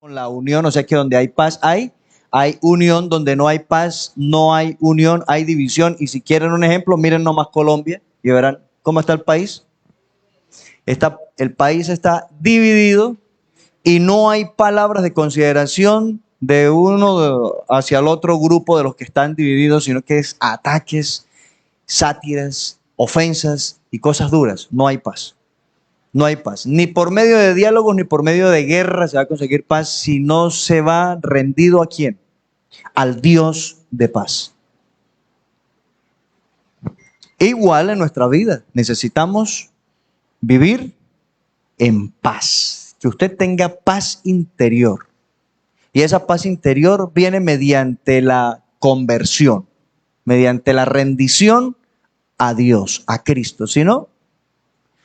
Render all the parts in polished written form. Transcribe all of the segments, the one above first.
con la unión, o sea que donde hay paz hay unión, donde no hay paz no hay unión, hay división. Y si quieren un ejemplo, miren nomás Colombia y verán cómo está el país. El país está dividido y no hay palabras de consideración de hacia el otro grupo de los que están divididos, sino que es ataques, sátiras, ofensas y cosas duras. No hay paz. No hay paz. Ni por medio de diálogos ni por medio de guerra se va a conseguir paz si no se va rendido a quién. Al Dios de paz. Igual en nuestra vida necesitamos vivir en paz. Que usted tenga paz interior. Y esa paz interior viene mediante la conversión, mediante la rendición a Dios, a Cristo. Si no,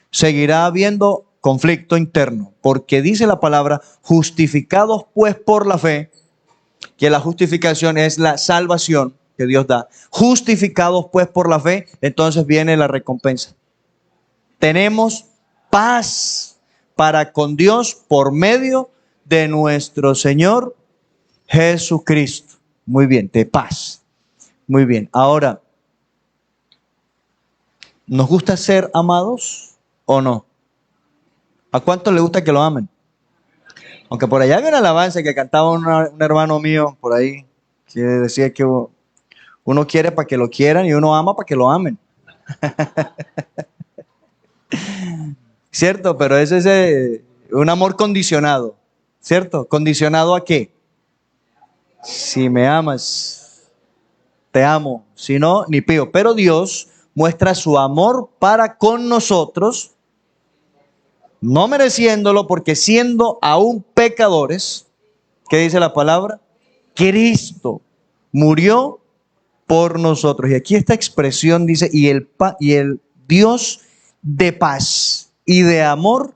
seguirá habiendo conflicto interno, porque dice la palabra, justificados pues por la fe, que la justificación es la salvación que Dios da. Justificados pues por la fe, entonces viene la recompensa. Tenemos paz para con Dios por medio de nuestro Señor Jesucristo. Muy bien, de paz. Muy bien, ahora, ¿nos gusta ser amados o no? ¿A cuántos le gusta que lo amen? Aunque por allá había una alabanza que cantaba un hermano mío por ahí, que decía que uno quiere para que lo quieran y uno ama para que lo amen. ¿Cierto? Pero ese es un amor condicionado, ¿cierto? ¿Condicionado a qué? Si me amas, te amo. Si no, ni pío. Pero Dios muestra su amor para con nosotros, no mereciéndolo, porque siendo aún pecadores, ¿qué dice la palabra? Cristo murió por nosotros. Y aquí esta expresión dice, y el Dios de paz y de amor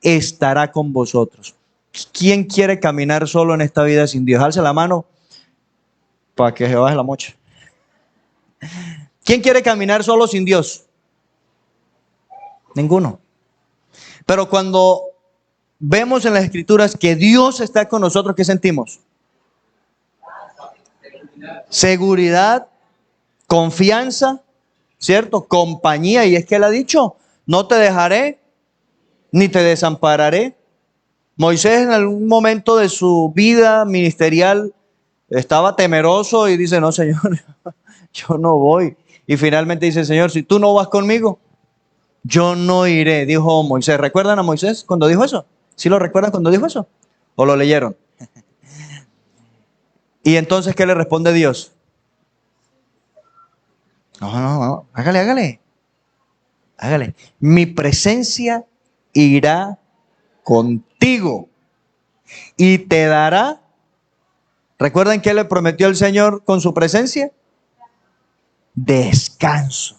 estará con vosotros. ¿Quién quiere caminar solo en esta vida sin Dios? Alza la mano para que se baje la mocha. ¿Quién quiere caminar solo sin Dios? Ninguno. Pero cuando vemos en las Escrituras que Dios está con nosotros, ¿qué sentimos? Seguridad, confianza, ¿cierto? Compañía. Y es que Él ha dicho, no te dejaré ni te desampararé. Moisés en algún momento de su vida ministerial estaba temeroso y dice, no, Señor, yo no voy. Y finalmente dice, Señor, si tú no vas conmigo, yo no iré, dijo Moisés. ¿Recuerdan a Moisés cuando dijo eso? ¿Sí lo recuerdan cuando dijo eso? ¿O lo leyeron? Y entonces, ¿qué le responde Dios? No, hágale. Mi presencia irá contigo y te dará. ¿Recuerdan qué le prometió el Señor con su presencia? Descanso.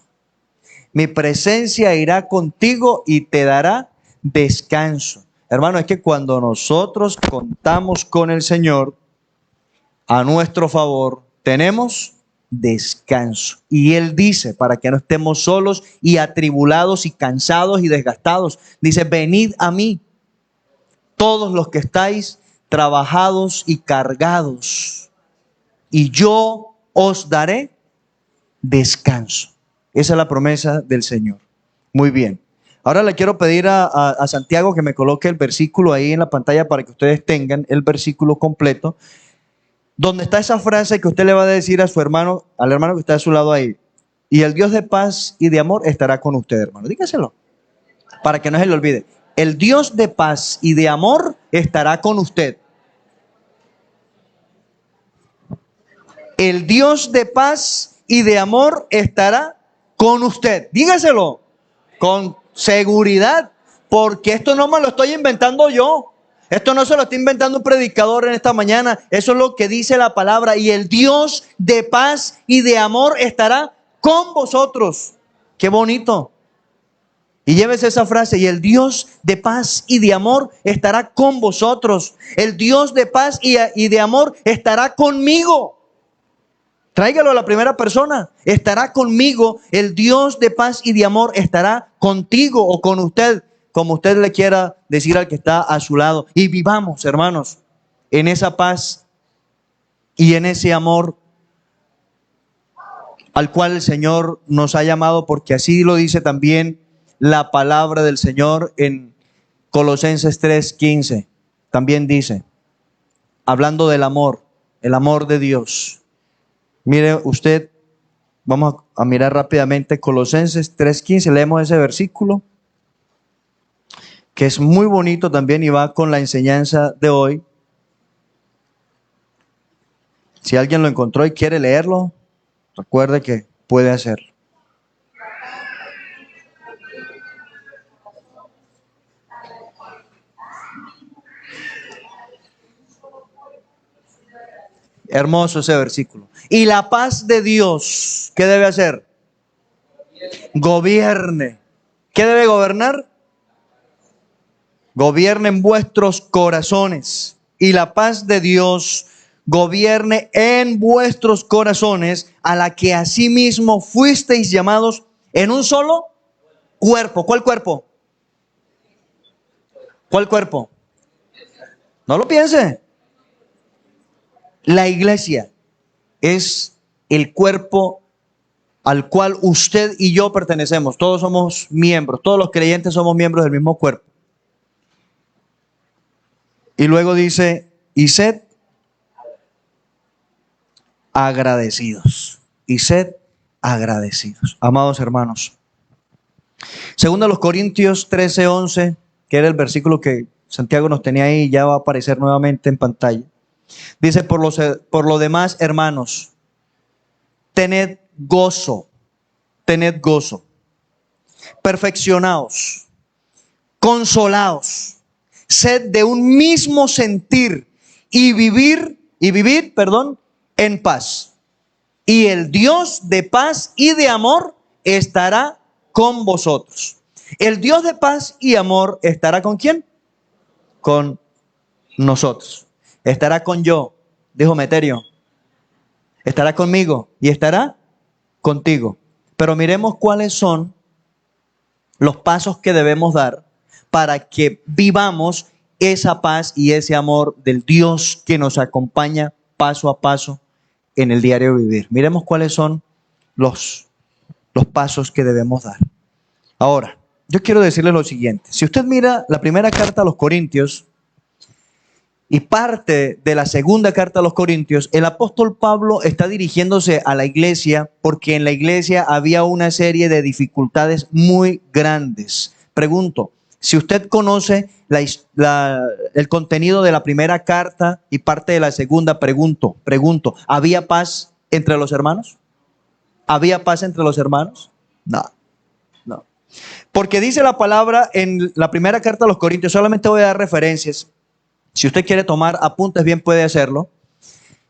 Mi presencia irá contigo y te dará descanso. Hermano, es que cuando nosotros contamos con el Señor a nuestro favor, tenemos descanso. Y Él dice, para que no estemos solos y atribulados y cansados y desgastados, dice, venid a mí, todos los que estáis trabajados y cargados, y yo os daré descanso. Esa es la promesa del Señor. Muy bien. Ahora le quiero pedir a Santiago que me coloque el versículo ahí en la pantalla para que ustedes tengan el versículo completo. Donde está esa frase que usted le va a decir a su hermano, al hermano que está a su lado ahí. Y el Dios de paz y de amor estará con usted, hermano. Dígaselo, para que no se le olvide. El Dios de paz y de amor estará con usted. El Dios de paz y de amor estará con usted. Dígaselo con seguridad, porque esto no me lo estoy inventando yo. Esto no se lo está inventando un predicador en esta mañana. Eso es lo que dice la palabra. Y el Dios de paz y de amor estará con vosotros. Qué bonito. Y llévese esa frase. Y el Dios de paz y de amor estará con vosotros. El Dios de paz y de amor estará conmigo. Tráigalo a la primera persona. Estará conmigo. El Dios de paz y de amor estará contigo o con usted, como usted le quiera decir al que está a su lado. Y vivamos, hermanos, en esa paz y en ese amor al cual el Señor nos ha llamado, porque así lo dice también la palabra del Señor en Colosenses 3:15. También dice, hablando del amor, el amor de Dios. Mire usted, vamos a mirar rápidamente Colosenses 3:15, leemos ese versículo, que es muy bonito también y va con la enseñanza de hoy. Si alguien lo encontró y quiere leerlo, recuerde que puede hacerlo. Hermoso ese versículo. Y la paz de Dios, ¿qué debe hacer? Gobierne. ¿Qué debe gobernar? Gobierne en vuestros corazones. Y la paz de Dios gobierne en vuestros corazones, a la que asimismo fuisteis llamados en un solo cuerpo. ¿Cuál cuerpo? ¿Cuál cuerpo? No lo piense. La iglesia es el cuerpo al cual usted y yo pertenecemos. Todos somos miembros, todos los creyentes somos miembros del mismo cuerpo. Y luego dice, y sed agradecidos. Y sed agradecidos. Amados hermanos. Segundo a los Corintios 13:11, que era el versículo que Santiago nos tenía ahí, ya va a aparecer nuevamente en pantalla. Dice, por lo demás, hermanos, tened gozo, perfeccionaos, consolaos, sed de un mismo sentir y vivid, en paz. Y el Dios de paz y de amor estará con vosotros. El Dios de paz y amor estará ¿con quién? Con nosotros. Estará con yo, dijo Meterio. Estará conmigo y estará contigo. Pero miremos cuáles son los pasos que debemos dar para que vivamos esa paz y ese amor del Dios que nos acompaña paso a paso en el diario vivir. Miremos cuáles son los pasos que debemos dar. Ahora, yo quiero decirle lo siguiente. Si usted mira la primera carta a los Corintios y parte de la segunda carta a los Corintios, el apóstol Pablo está dirigiéndose a la iglesia porque en la iglesia había una serie de dificultades muy grandes. Pregunto, si usted conoce el contenido de la primera carta y parte de la segunda, pregunto, ¿había paz entre los hermanos? ¿Había paz entre los hermanos? No. Porque dice la palabra en la primera carta a los Corintios, solamente voy a dar referencias. Si usted quiere tomar apuntes, bien puede hacerlo.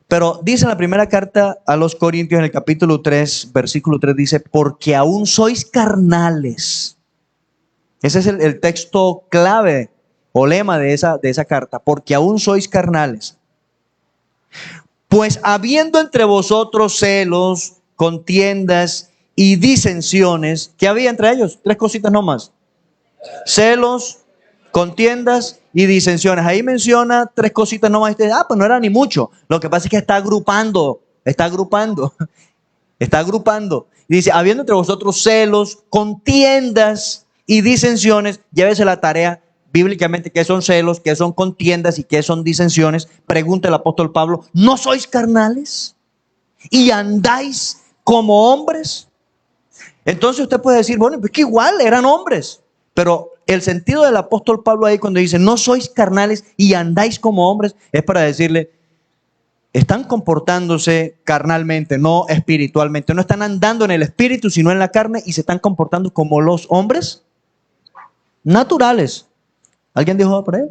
Pero dice en la primera carta a los Corintios, en el capítulo 3, versículo 3, dice, porque aún sois carnales. Ese es el texto clave o lema de esa carta, porque aún sois carnales. Pues habiendo entre vosotros celos, contiendas y disensiones, ¿qué había entre ellos? 3 cositas nomás. Celos, contiendas y disensiones. Ahí menciona 3 cositas nomás. Pues no era ni mucho. Lo que pasa es que está agrupando. Y dice, habiendo entre vosotros celos, contiendas y disensiones, llévese la tarea bíblicamente qué son celos, qué son contiendas y qué son disensiones. Pregunta el apóstol Pablo, ¿no sois carnales y andáis como hombres? Entonces usted puede decir, bueno, pues que igual eran hombres. Pero el sentido del apóstol Pablo ahí cuando dice, no sois carnales y andáis como hombres, es para decirle, están comportándose carnalmente, no espiritualmente. No están andando en el espíritu, sino en la carne, y se están comportando como los hombres naturales. ¿Alguien dijo por ahí?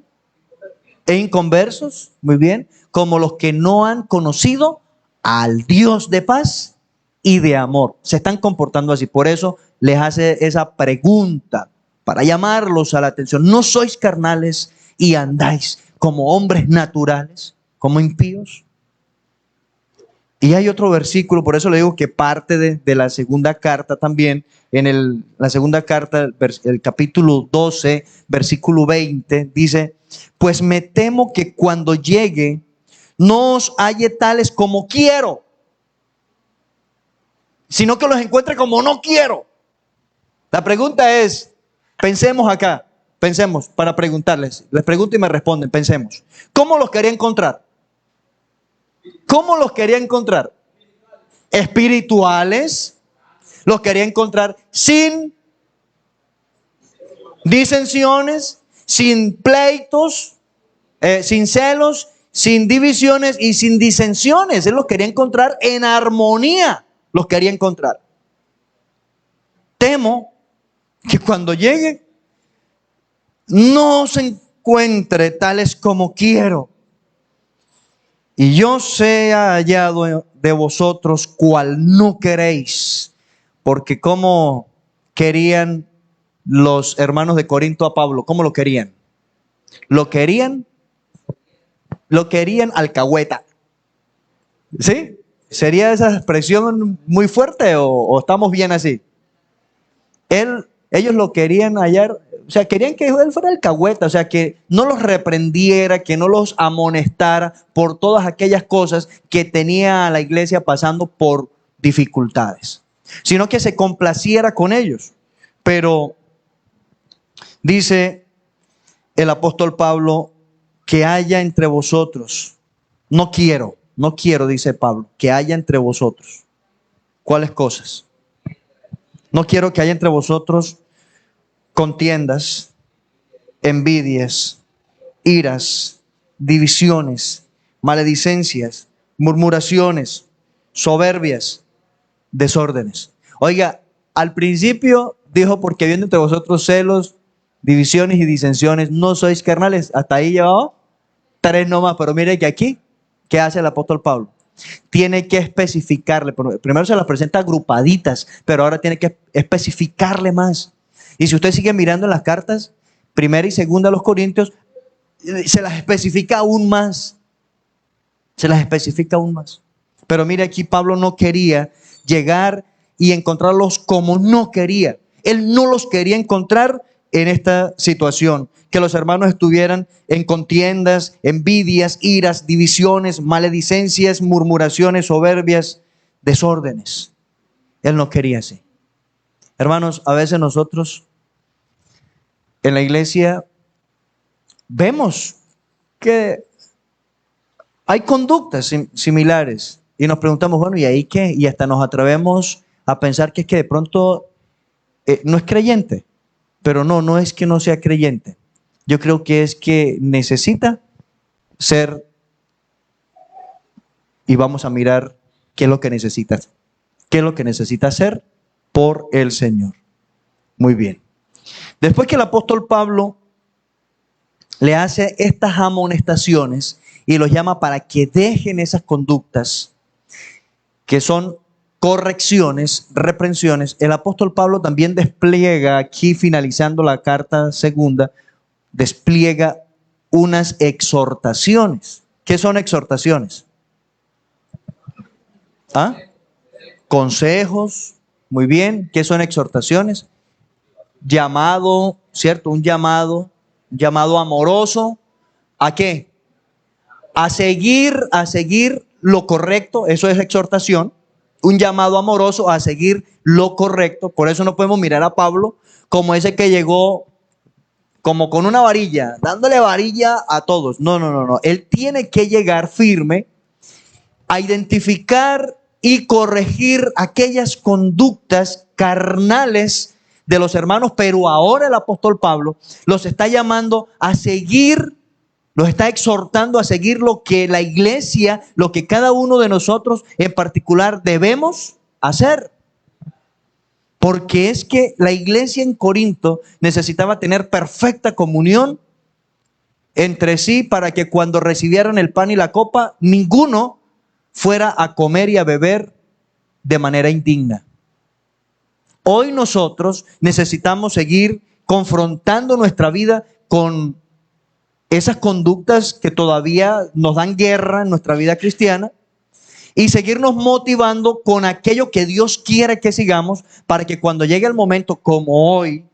E inconversos, muy bien, como los que no han conocido al Dios de paz y de amor. Se están comportando así. Por eso les hace esa pregunta, para llamarlos a la atención. ¿No sois carnales y andáis como hombres naturales, como impíos? Y hay otro versículo, por eso le digo que parte de la segunda carta también, la segunda carta, el capítulo 12, versículo 20, dice, pues me temo que cuando llegue no os halle tales como quiero, sino que los encuentre como no quiero. La pregunta es, pensemos acá, pensemos para preguntarles, les pregunto y me responden, pensemos, ¿cómo los quería encontrar? ¿Cómo los quería encontrar? Espirituales, los quería encontrar sin disensiones, sin pleitos, sin celos, sin divisiones y sin disensiones. Él los quería encontrar en armonía, los quería encontrar. Temo que cuando llegue no se encuentre tales como quiero. Y yo sea hallado de vosotros cual no queréis, porque como querían los hermanos de Corinto a Pablo, ¿cómo lo querían? Lo querían alcahueta. ¿Sí? ¿Sería esa expresión muy fuerte o estamos bien así? Ellos lo querían hallar, o sea, querían que él fuera alcahueta, o sea, que no los reprendiera, que no los amonestara por todas aquellas cosas que tenía la iglesia pasando por dificultades, sino que se complaciera con ellos. Pero dice el apóstol Pablo, que haya entre vosotros, no quiero, dice Pablo, que haya entre vosotros. ¿Cuáles cosas? No quiero que haya entre vosotros contiendas, envidias, iras, divisiones, maledicencias, murmuraciones, soberbias, desórdenes. Oiga, al principio dijo, porque habiendo entre vosotros celos, divisiones y disensiones, no sois carnales. Hasta ahí llevaba 3 nomás, pero mire que aquí, ¿qué hace el apóstol Pablo? Tiene que especificarle, primero se las presenta agrupaditas, pero ahora tiene que especificarle más. Y si usted sigue mirando en las cartas, primera y segunda a los Corintios, se las especifica aún más. Se las especifica aún más. Pero mire, aquí Pablo no quería llegar y encontrarlos como no quería. Él no los quería encontrar en esta situación, que los hermanos estuvieran en contiendas, envidias, iras, divisiones, maledicencias, murmuraciones, soberbias, desórdenes. Él no quería así. Hermanos, a veces nosotros en la iglesia vemos que hay conductas similares y nos preguntamos, bueno, ¿y ahí qué? Y hasta nos atrevemos a pensar que es que de pronto no es creyente. Pero no es que no sea creyente. Yo creo que es que necesita ser, y vamos a mirar qué es lo que necesita. ¿Qué es lo que necesita hacer por el Señor? Muy bien. Después que el apóstol Pablo le hace estas amonestaciones y los llama para que dejen esas conductas que son correcciones, reprensiones, el apóstol Pablo también despliega aquí, finalizando la carta segunda, despliega unas exhortaciones. ¿Qué son exhortaciones? ¿Ah? Consejos. Muy bien. ¿Qué son exhortaciones? Llamado, ¿cierto? Un llamado amoroso. ¿A qué? A seguir lo correcto. Eso es exhortación. Un llamado amoroso a seguir lo correcto. Por eso no podemos mirar a Pablo como ese que llegó como con una varilla, dándole varilla a todos. No. Él tiene que llegar firme a identificar y corregir aquellas conductas carnales de los hermanos, pero ahora el apóstol Pablo los está llamando a seguir, los está exhortando a seguir lo que la iglesia, lo que cada uno de nosotros en particular debemos hacer. Porque es que la iglesia en Corinto necesitaba tener perfecta comunión entre sí para que cuando recibieran el pan y la copa, ninguno fuera a comer y a beber de manera indigna. Hoy nosotros necesitamos seguir confrontando nuestra vida con esas conductas que todavía nos dan guerra en nuestra vida cristiana y seguirnos motivando con aquello que Dios quiere que sigamos, para que cuando llegue el momento como hoy,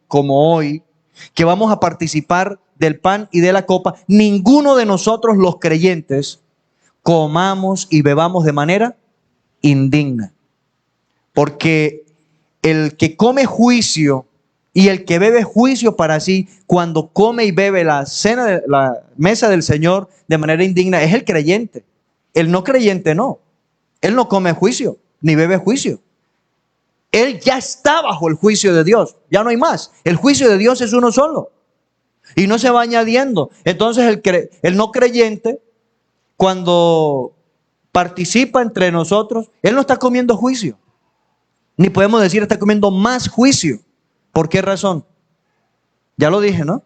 que vamos a participar del pan y de la copa, ninguno de nosotros los creyentes comamos y bebamos de manera indigna. Porque el que come juicio y el que bebe juicio para sí, cuando come y bebe la cena de la mesa del Señor de manera indigna, es el creyente. El no creyente no. Él no come juicio, ni bebe juicio. Él ya está bajo el juicio de Dios. Ya no hay más. El juicio de Dios es uno solo. Y no se va añadiendo. Entonces el no creyente, cuando participa entre nosotros, él no está comiendo juicio. Ni podemos decir está comiendo más juicio. ¿Por qué razón? Ya lo dije, ¿no?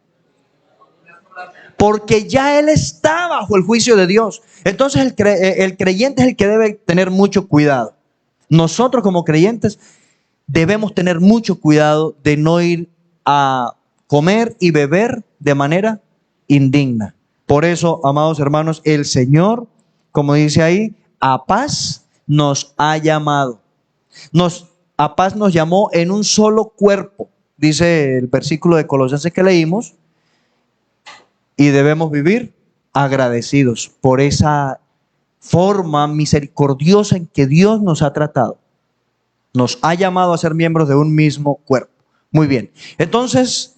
Porque ya él está bajo el juicio de Dios. Entonces el creyente es el que debe tener mucho cuidado. Nosotros como creyentes debemos tener mucho cuidado de no ir a comer y beber de manera indigna. Por eso, amados hermanos, el Señor, como dice ahí, a paz nos ha llamado. A paz nos llamó en un solo cuerpo, dice el versículo de Colosenses que leímos, y debemos vivir agradecidos por esa forma misericordiosa en que Dios nos ha tratado. Nos ha llamado a ser miembros de un mismo cuerpo. Muy bien. Entonces,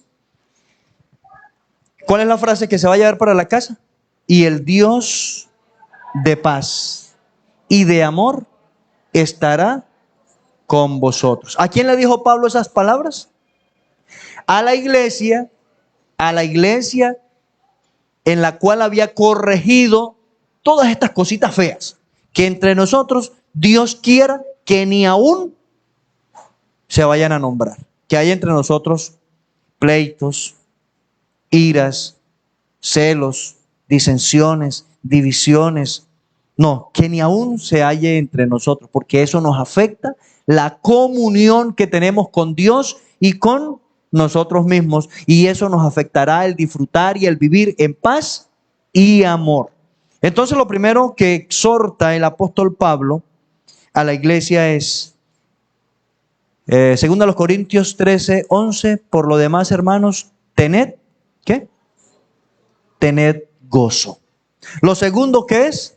¿cuál es la frase que se va a llevar para la casa? Y el Dios de paz y de amor estará con vosotros. ¿A quién le dijo Pablo esas palabras? A la iglesia en la cual había corregido todas estas cositas feas, que entre nosotros Dios quiera que ni aún se vayan a nombrar, que hay entre nosotros pleitos, iras, celos, disensiones, divisiones. No, que ni aún se halle entre nosotros, porque eso nos afecta la comunión que tenemos con Dios y con nosotros mismos, y eso nos afectará el disfrutar y el vivir en paz y amor. Entonces, lo primero que exhorta el apóstol Pablo a la iglesia es, según a los Corintios 13:11, por lo demás, hermanos, tened, ¿qué? Tened gozo. Lo segundo que es,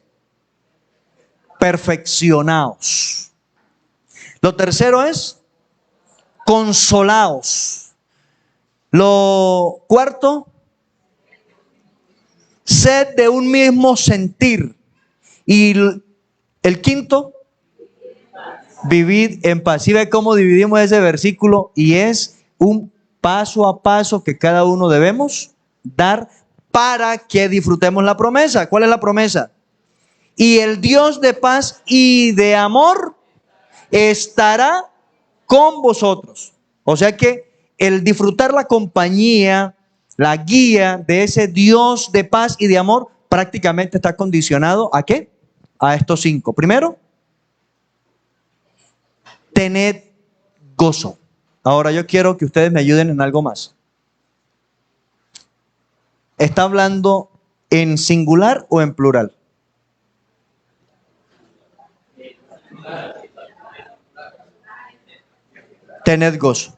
perfeccionaos. Lo tercero es, consolaos. Lo cuarto, sed de un mismo sentir. Y el quinto, vivid en paz. ¿Sí ve cómo dividimos ese versículo? Y es un paso a paso que cada uno debemos dar para que disfrutemos la promesa. ¿Cuál es la promesa? Y el Dios de paz y de amor estará con vosotros. O sea que el disfrutar la compañía, la guía de ese Dios de paz y de amor prácticamente está condicionado ¿a qué? A estos 5. Primero, tened gozo. Ahora yo quiero que ustedes me ayuden en algo más. ¿Está hablando en singular o en plural? Tened gozo.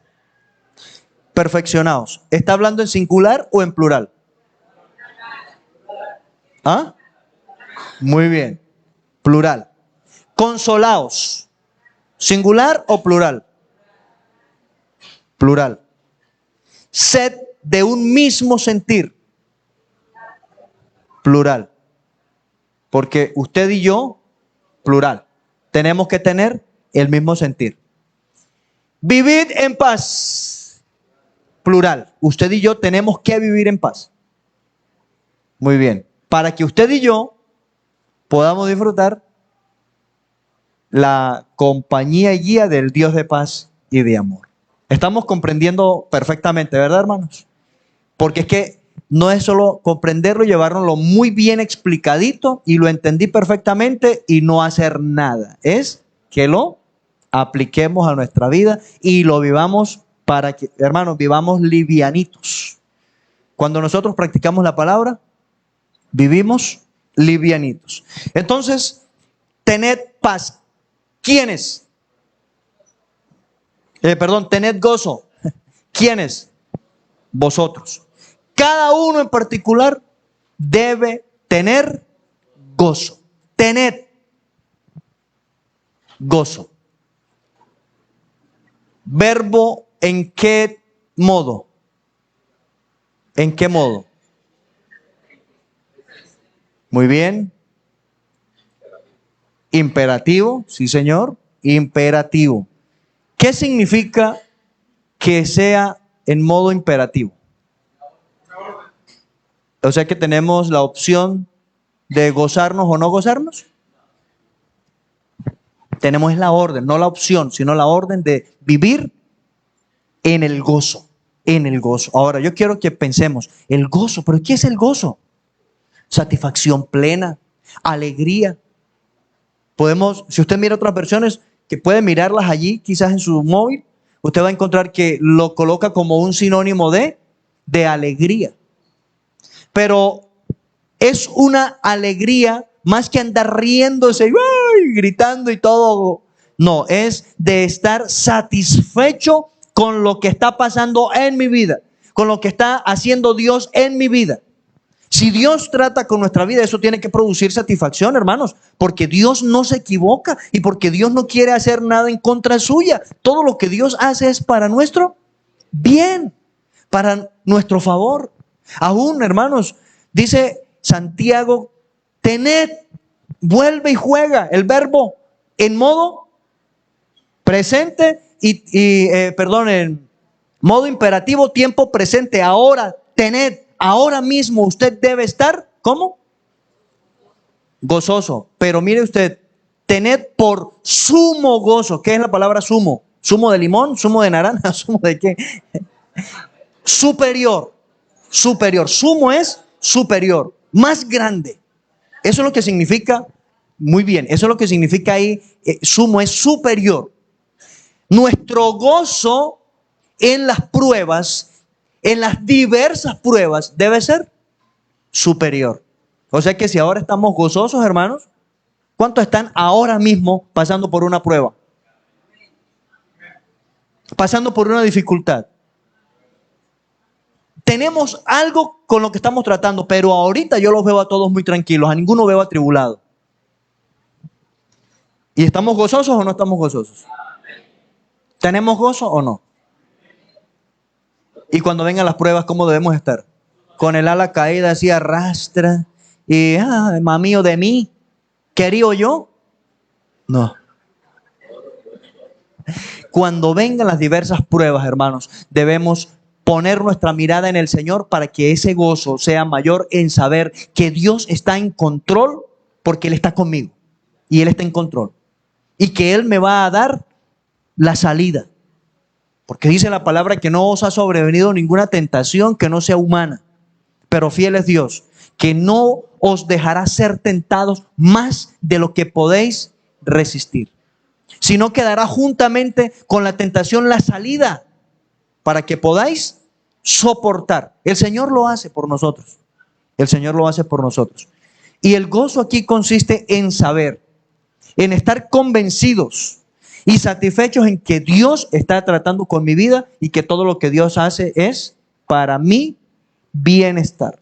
Perfeccionaos. ¿Está hablando en singular o en plural? ¿Ah? Muy bien. Plural. Consolaos. ¿Singular o plural? Plural. Sed de un mismo sentir. Plural. Porque usted y yo, plural. Tenemos que tener el mismo sentir. Vivid en paz. Plural. Usted y yo tenemos que vivir en paz. Muy bien. Para que usted y yo podamos disfrutar la compañía y guía del Dios de paz y de amor. Estamos comprendiendo perfectamente, ¿verdad, hermanos? Porque es que no es solo comprenderlo y llevárnoslo muy bien explicadito y lo entendí perfectamente y no hacer nada. Es que lo apliquemos a nuestra vida y lo vivamos para que, hermanos, vivamos livianitos. Cuando nosotros practicamos la palabra, vivimos livianitos. Entonces, tened paz. ¿Quiénes? Tened gozo. ¿Quiénes? Vosotros. Cada uno en particular debe tener gozo. Tened gozo. Verbo, ¿en qué modo? ¿En qué modo? Muy bien. Imperativo, sí señor, imperativo. ¿Qué significa que sea en modo imperativo? O sea que tenemos la opción de gozarnos o no gozarnos. Tenemos la orden, no la opción, sino la orden de vivir en el gozo, en el gozo. Ahora, yo quiero que pensemos, el gozo, ¿pero qué es el gozo? Satisfacción plena, alegría. Podemos, si usted mira otras versiones, que puede mirarlas allí, quizás en su móvil, usted va a encontrar que lo coloca como un sinónimo de alegría. Pero es una alegría más que andar riéndose, ¡ay!, gritando y todo. No, es de estar satisfecho con lo que está pasando en mi vida, con lo que está haciendo Dios en mi vida. Si Dios trata con nuestra vida, eso tiene que producir satisfacción, hermanos, porque Dios no se equivoca y porque Dios no quiere hacer nada en contra suya. Todo lo que Dios hace es para nuestro bien, para nuestro favor. Aún, hermanos, dice Santiago, tened, vuelve y juega. El verbo en modo presente en modo imperativo, tiempo presente. Ahora, tened. Ahora mismo usted debe estar, ¿cómo? Gozoso. Pero mire usted, tened por sumo gozo. ¿Qué es la palabra sumo? ¿Sumo de limón? ¿Sumo de naranja? ¿Sumo de qué? Superior. Superior. Sumo es superior. Más grande. Eso es lo que significa, muy bien, eso es lo que significa ahí, sumo es superior. Nuestro gozo en las pruebas, en las diversas pruebas, debe ser superior. O sea que si ahora estamos gozosos, hermanos, ¿cuántos están ahora mismo pasando por una prueba? Pasando por una dificultad. Tenemos algo con lo que estamos tratando, pero ahorita yo los veo a todos muy tranquilos, a ninguno veo atribulado. ¿Y estamos gozosos o no estamos gozosos? ¿Tenemos gozo o no? Y cuando vengan las pruebas, ¿cómo debemos estar? Con el ala caída, así arrastra. Y, mamío de mí, ¿querío yo? No. Cuando vengan las diversas pruebas, hermanos, debemos poner nuestra mirada en el Señor para que ese gozo sea mayor en saber que Dios está en control porque Él está conmigo y Él está en control. Y que Él me va a dar la salida. Porque dice la palabra que no os ha sobrevenido ninguna tentación que no sea humana. Pero fiel es Dios, que no os dejará ser tentados más de lo que podéis resistir, sino que dará juntamente con la tentación la salida para que podáis soportar. El Señor lo hace por nosotros. El Señor lo hace por nosotros. Y el gozo aquí consiste en saber, en estar convencidos y satisfechos en que Dios está tratando con mi vida y que todo lo que Dios hace es para mi bienestar.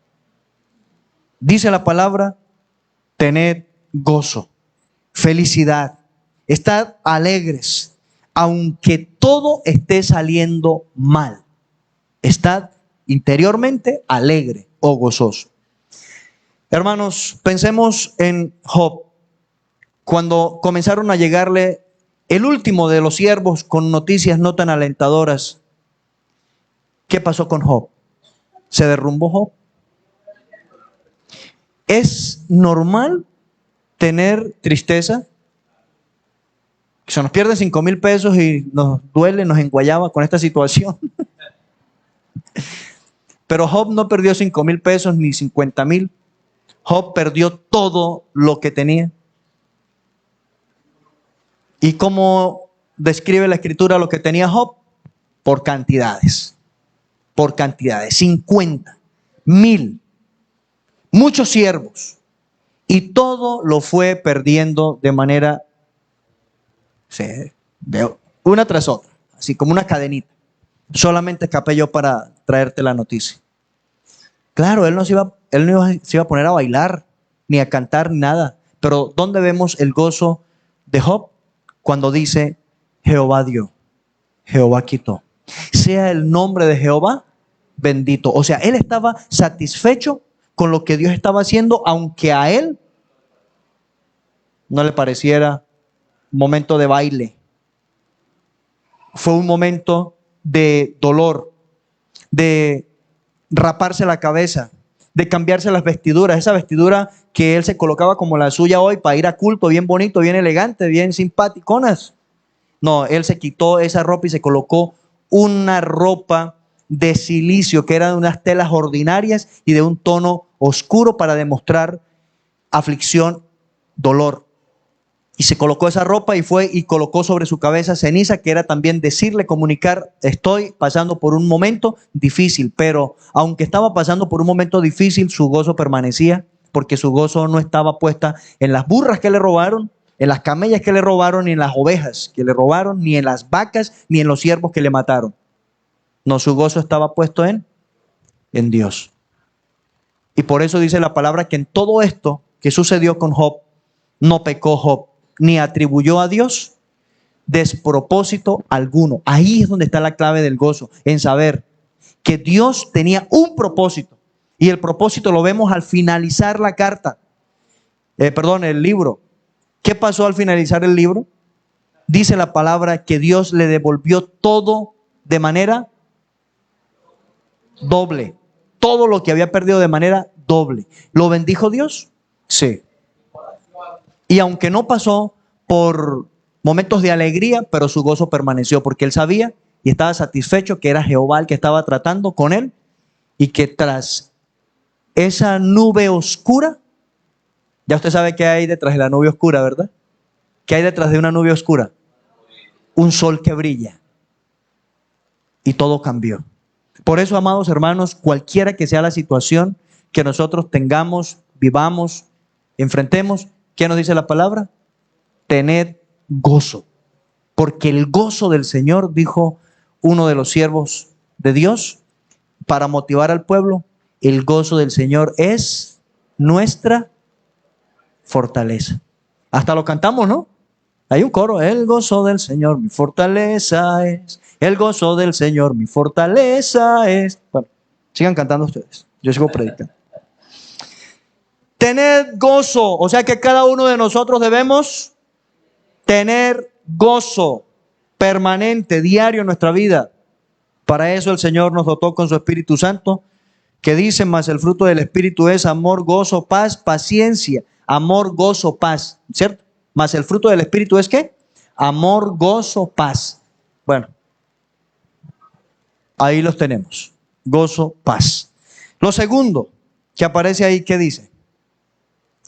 Dice la palabra, tened gozo, felicidad, estad alegres, aunque todo esté saliendo mal. Estad interiormente alegre o gozoso. Hermanos, pensemos en Job. Cuando comenzaron a llegarle el último de los siervos con noticias no tan alentadoras, ¿qué pasó con Job? ¿Se derrumbó Job? ¿Es normal tener tristeza? Se nos pierden 5,000 pesos y nos duele, nos enguayaba con esta situación. Pero Job no perdió 5,000 pesos ni 50,000. Job perdió todo lo que tenía. ¿Y cómo describe la Escritura lo que tenía Job? Por cantidades. Por cantidades. 50, 1,000. Muchos siervos. Y todo lo fue perdiendo de manera Sí, de una tras otra, así como una cadenita. Solamente escapé yo para traerte la noticia. Claro, él no se iba a poner a bailar, ni a cantar, ni nada. Pero ¿dónde vemos el gozo de Job? Cuando dice, Jehová dio, Jehová quitó. Sea el nombre de Jehová bendito. O sea, él estaba satisfecho con lo que Dios estaba haciendo, aunque a él no le pareciera un momento de baile. Fue un momento de dolor, de raparse la cabeza, de cambiarse las vestiduras, esa vestidura que él se colocaba como la suya hoy para ir a culto, bien bonito, bien elegante, bien simpaticonas. No, él se quitó esa ropa y se colocó una ropa de silicio que era de unas telas ordinarias y de un tono oscuro para demostrar aflicción, dolor. Y se colocó esa ropa y fue y colocó sobre su cabeza ceniza, que era también decirle, comunicar, estoy pasando por un momento difícil, pero aunque estaba pasando por un momento difícil, su gozo permanecía, porque su gozo no estaba puesta en las burras que le robaron, en las camellas que le robaron, ni en las ovejas que le robaron, ni en las vacas, ni en los siervos que le mataron. No, su gozo estaba puesto en Dios. Y por eso dice la palabra que en todo esto que sucedió con Job, no pecó Job, ni atribuyó a Dios despropósito alguno. Ahí es donde está la clave del gozo, en saber que Dios tenía un propósito. Y el propósito lo vemos al finalizar la carta. El libro. ¿Qué pasó al finalizar el libro? Dice la palabra que Dios le devolvió todo de manera doble. Todo lo que había perdido de manera doble. ¿Lo bendijo Dios? Sí. Y aunque no pasó por momentos de alegría, pero su gozo permaneció porque él sabía y estaba satisfecho que era Jehová el que estaba tratando con él y que tras esa nube oscura, ya usted sabe qué hay detrás de la nube oscura, ¿verdad? ¿Qué hay detrás de una nube oscura? Un sol que brilla. Y todo cambió. Por eso, amados hermanos, cualquiera que sea la situación que nosotros tengamos, vivamos, enfrentemos, ¿qué nos dice la palabra? Tened gozo. Porque el gozo del Señor, dijo uno de los siervos de Dios, para motivar al pueblo, el gozo del Señor es nuestra fortaleza. Hasta lo cantamos, ¿no? Hay un coro, el gozo del Señor, mi fortaleza es. El gozo del Señor, mi fortaleza es. Bueno, sigan cantando ustedes. Yo sigo predicando. Tened gozo, o sea que cada uno de nosotros debemos tener gozo permanente, diario en nuestra vida. Para eso el Señor nos dotó con su Espíritu Santo, que dice, más el fruto del Espíritu es amor, gozo, paz, paciencia. Amor, gozo, paz, ¿cierto? Más el fruto del Espíritu es ¿qué? Amor, gozo, paz. Bueno, ahí los tenemos. Gozo, paz. Lo segundo que aparece ahí, ¿qué dice?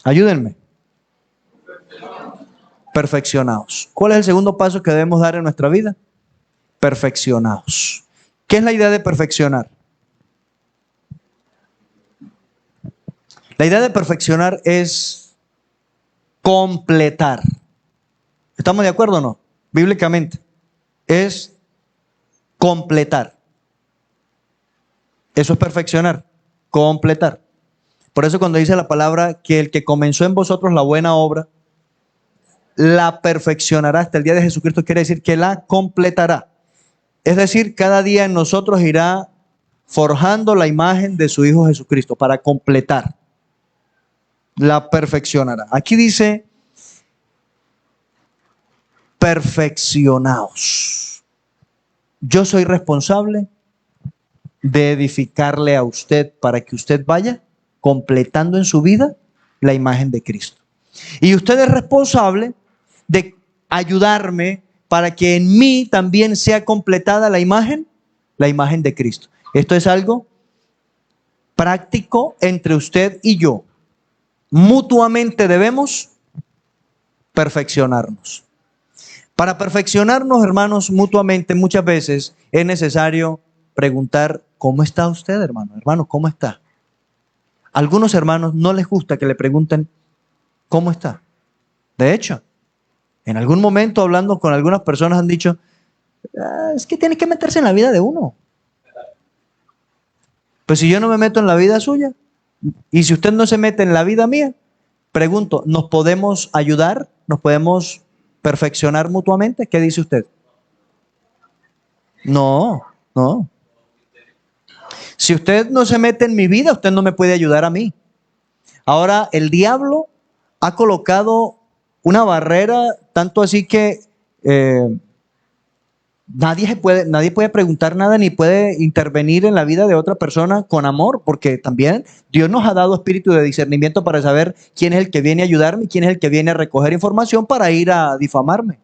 Ayúdenme. Perfeccionados. ¿Cuál es el segundo paso que debemos dar en nuestra vida? Perfeccionados. ¿Qué es la idea de perfeccionar? La idea de perfeccionar es completar. ¿Estamos de acuerdo o no? Bíblicamente. Es completar. Eso es perfeccionar. Completar. Por eso cuando dice la palabra que el que comenzó en vosotros la buena obra, la perfeccionará hasta el día de Jesucristo, quiere decir que la completará. Es decir, cada día en nosotros irá forjando la imagen de su Hijo Jesucristo para completar. La perfeccionará. Aquí dice, perfeccionaos. Yo soy responsable de edificarle a usted para que usted vaya completando en su vida la imagen de Cristo. Y usted es responsable de ayudarme para que en mí también sea completada la imagen de Cristo. Esto es algo práctico entre usted y yo. Mutuamente debemos perfeccionarnos. Para perfeccionarnos, hermanos, mutuamente, muchas veces es necesario preguntar, ¿cómo está usted, hermano? Hermano, ¿cómo está? A algunos hermanos no les gusta que le pregunten, ¿cómo está? De hecho, En algún momento, hablando con algunas personas, han dicho, es que tiene que meterse en la vida de uno. Pues si yo no me meto en la vida suya, y si usted no se mete en la vida mía, pregunto, ¿nos podemos ayudar? ¿Nos podemos perfeccionar mutuamente? ¿Qué dice usted? No, no. Si usted no se mete en mi vida, usted no me puede ayudar a mí. Ahora, el diablo ha colocado una barrera, tanto así que nadie puede preguntar nada ni puede intervenir en la vida de otra persona con amor, porque también Dios nos ha dado espíritu de discernimiento para saber quién es el que viene a ayudarme y quién es el que viene a recoger información para ir a difamarme.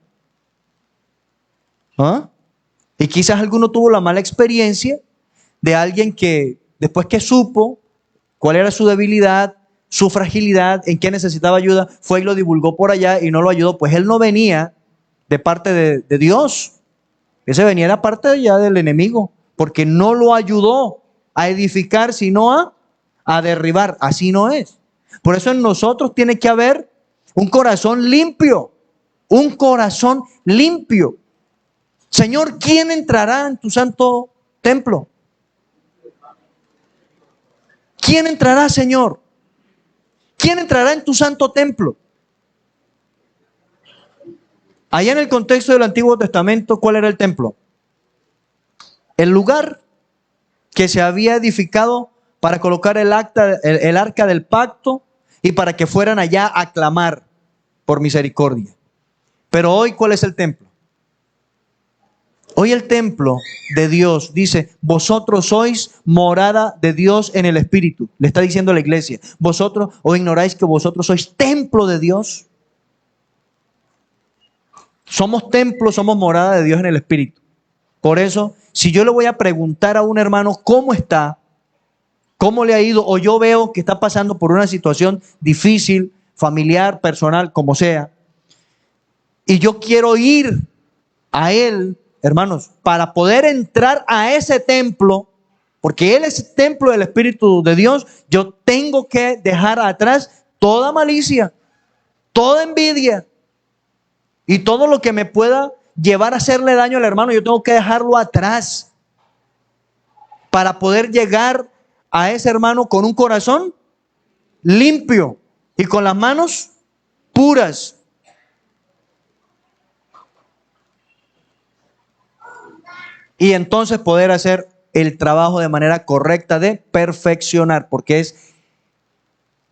¿Ah? Y quizás alguno tuvo la mala experiencia de alguien que después que supo cuál era su debilidad, su fragilidad, en qué necesitaba ayuda, fue y lo divulgó por allá y no lo ayudó, pues él no venía de parte de Dios. Ese venía de parte ya del enemigo, porque no lo ayudó a edificar, sino a derribar. Así no es. Por eso en nosotros tiene que haber un corazón limpio, un corazón limpio. Señor, ¿quién entrará en tu santo templo? ¿Quién entrará, Señor? ¿Quién entrará en tu santo templo? Allá en el contexto del Antiguo Testamento, ¿cuál era el templo? El lugar que se había edificado para colocar el arca del pacto y para que fueran allá a clamar por misericordia. Pero hoy, ¿cuál es el templo? Hoy el templo de Dios dice, vosotros sois morada de Dios en el Espíritu. Le está diciendo a la iglesia, vosotros o ignoráis que vosotros sois templo de Dios. Somos templo, somos morada de Dios en el Espíritu. Por eso, si yo le voy a preguntar a un hermano cómo está, cómo le ha ido, o yo veo que está pasando por una situación difícil, familiar, personal, como sea, y yo quiero ir a él, hermanos, para poder entrar a ese templo, porque él es el templo del Espíritu de Dios, yo tengo que dejar atrás toda malicia, toda envidia y todo lo que me pueda llevar a hacerle daño al hermano, yo tengo que dejarlo atrás para poder llegar a ese hermano con un corazón limpio y con las manos puras. Y entonces poder hacer el trabajo de manera correcta de perfeccionar, porque es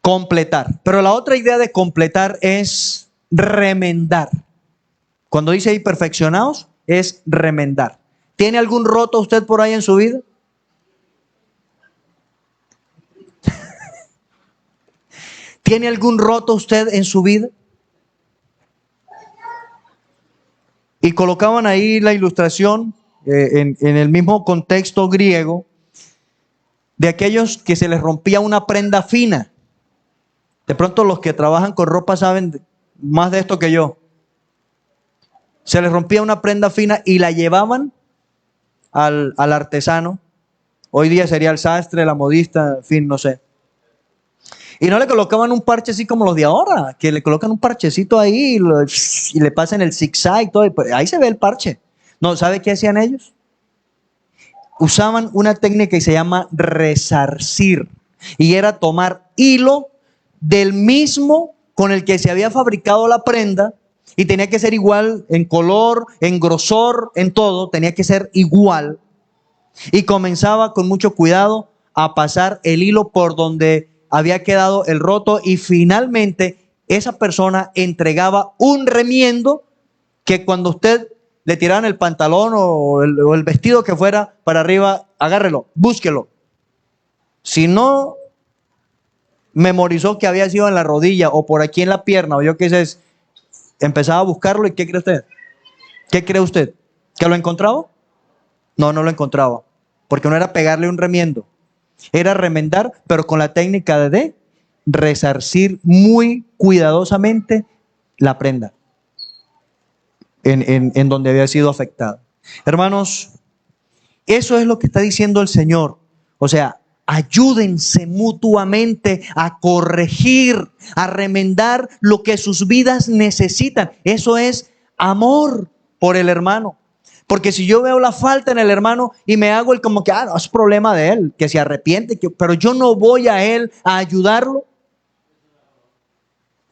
completar. Pero la otra idea de completar es remendar. Cuando dice ahí perfeccionados, es remendar. ¿Tiene algún roto usted por ahí en su vida? ¿Tiene algún roto usted en su vida? Y colocaban ahí la ilustración en el mismo contexto griego de aquellos que se les rompía una prenda fina. De pronto los que trabajan con ropa saben más de esto que yo. Se les rompía una prenda fina y la llevaban al artesano. Hoy día sería el sastre, la modista, en fin, no sé. Y no le colocaban un parche así como los de ahora, que le colocan un parchecito ahí y le pasan el zigzag y todo. Y pues ahí se ve el parche. No, ¿sabe qué hacían ellos? Usaban una técnica que se llama resarcir. Y era tomar hilo del mismo con el que se había fabricado la prenda. Y tenía que ser igual en color, en grosor, en todo. Tenía que ser igual. Y comenzaba con mucho cuidado a pasar el hilo por donde había quedado el roto. Y finalmente esa persona entregaba un remiendo que cuando usted le tiraran el pantalón o el vestido que fuera para arriba, agárrelo, búsquelo. Si no memorizó que había sido en la rodilla o por aquí en la pierna, o yo qué sé, empezaba a buscarlo y ¿qué cree usted? ¿Qué cree usted? ¿Que lo encontraba? No, no lo encontraba. Porque no era pegarle un remiendo. Era remendar, pero con la técnica de resarcir muy cuidadosamente la prenda en donde había sido afectada. Hermanos, eso es lo que está diciendo el Señor. O sea, Ayúdense mutuamente a corregir, a remendar lo que sus vidas necesitan. Eso es amor por el hermano. Porque si yo veo la falta en el hermano y me hago el como que, no, es problema de él, que se arrepiente, pero yo no voy a él a ayudarlo,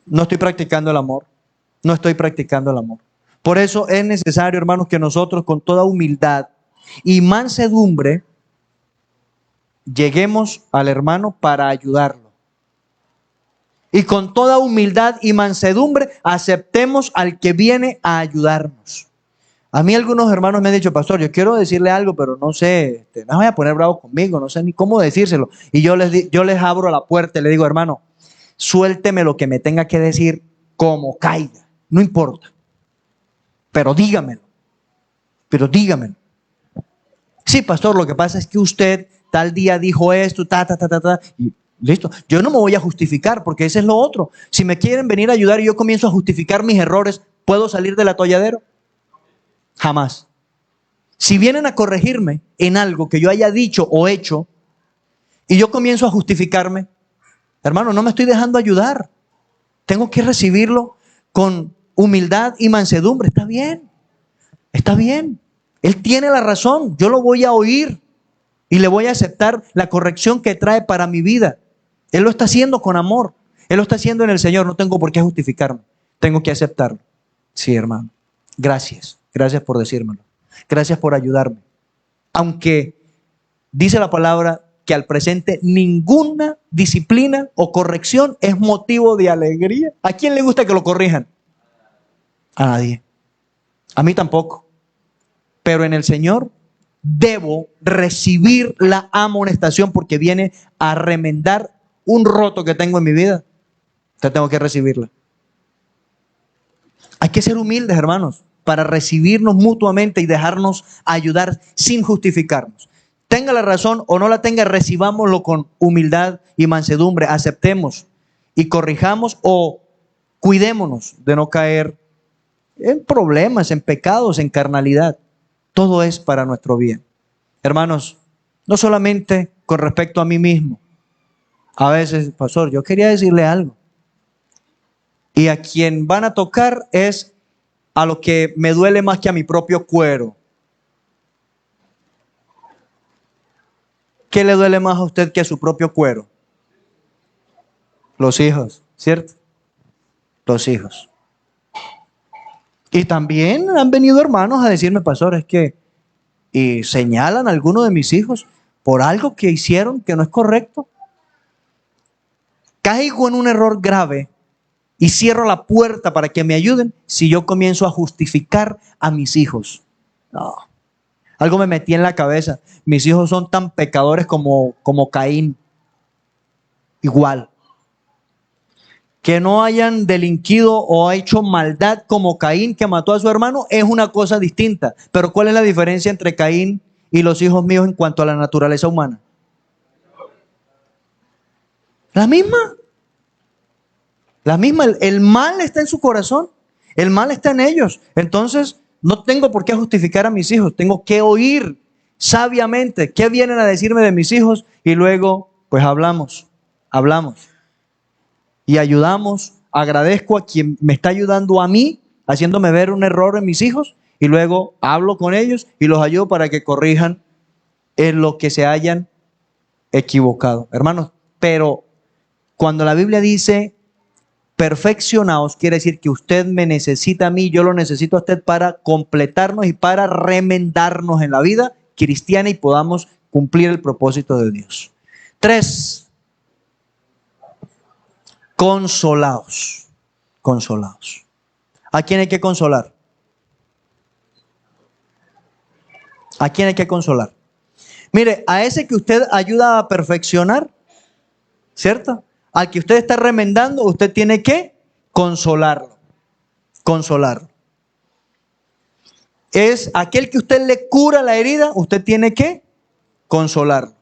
no estoy practicando el amor. No estoy practicando el amor. Por eso es necesario, hermanos, que nosotros con toda humildad y mansedumbre lleguemos al hermano para ayudarlo. Y con toda humildad y mansedumbre aceptemos al que viene a ayudarnos. A mí algunos hermanos me han dicho, pastor, yo quiero decirle algo, pero no sé, no voy a poner bravos conmigo, no sé ni cómo decírselo. Y yo les abro la puerta y le digo, hermano, suélteme lo que me tenga que decir como caiga, no importa. Pero dígamelo. Sí, pastor, lo que pasa es que usted tal día dijo esto, y listo. Yo no me voy a justificar porque ese es lo otro. Si me quieren venir a ayudar y yo comienzo a justificar mis errores, ¿puedo salir del atolladero? Jamás. Si vienen a corregirme en algo que yo haya dicho o hecho y yo comienzo a justificarme, hermano, no me estoy dejando ayudar. Tengo que recibirlo con humildad y mansedumbre. Está bien. Está bien. Él tiene la razón. Yo lo voy a oír y le voy a aceptar la corrección que trae para mi vida. Él lo está haciendo con amor. Él lo está haciendo en el Señor. No tengo por qué justificarme. Tengo que aceptarlo. Sí, hermano. Gracias. Gracias por decírmelo. Gracias por ayudarme. Aunque dice la palabra que al presente ninguna disciplina o corrección es motivo de alegría. ¿A quién le gusta que lo corrijan? A nadie. A mí tampoco. Pero en el Señor debo recibir la amonestación porque viene a remendar un roto que tengo en mi vida. Entonces tengo que recibirla. Hay que ser humildes, hermanos, para recibirnos mutuamente y dejarnos ayudar sin justificarnos. Tenga la razón o no la tenga, recibámoslo con humildad y mansedumbre. Aceptemos y corrijamos o cuidémonos de no caer en problemas, en pecados, en carnalidad. Todo es para nuestro bien. Hermanos, no solamente con respecto a mí mismo. A veces, pastor, yo quería decirle algo. Y a quien van a tocar es a lo que me duele más que a mi propio cuero. ¿Qué le duele más a usted que a su propio cuero? Los hijos, ¿cierto? Los hijos. Y también han venido hermanos a decirme, pastor, es que y señalan a alguno de mis hijos por algo que hicieron que no es correcto. Caigo en un error grave y cierro la puerta para que me ayuden si yo comienzo a justificar a mis hijos. No. Algo me metí en la cabeza. Mis hijos son tan pecadores como Caín. Igual. Que no hayan delinquido o hecho maldad como Caín, que mató a su hermano, es una cosa distinta. Pero ¿cuál es la diferencia entre Caín y los hijos míos en cuanto a la naturaleza humana? La misma. La misma. El mal está en su corazón. El mal está en ellos. Entonces, no tengo por qué justificar a mis hijos. Tengo que oír sabiamente qué vienen a decirme de mis hijos y luego, pues hablamos. Y ayudamos, agradezco a quien me está ayudando a mí, haciéndome ver un error en mis hijos, y luego hablo con ellos y los ayudo para que corrijan en lo que se hayan equivocado. Hermanos, pero cuando la Biblia dice perfeccionaos, quiere decir que usted me necesita a mí, yo lo necesito a usted para completarnos y para remendarnos en la vida cristiana y podamos cumplir el propósito de Dios. 3. Consolaos. ¿A quién hay que consolar? ¿A quién hay que consolar? Mire, a ese que usted ayuda a perfeccionar, ¿cierto? Al que usted está remendando, usted tiene que consolarlo. Es aquel que usted le cura la herida, usted tiene que consolarlo.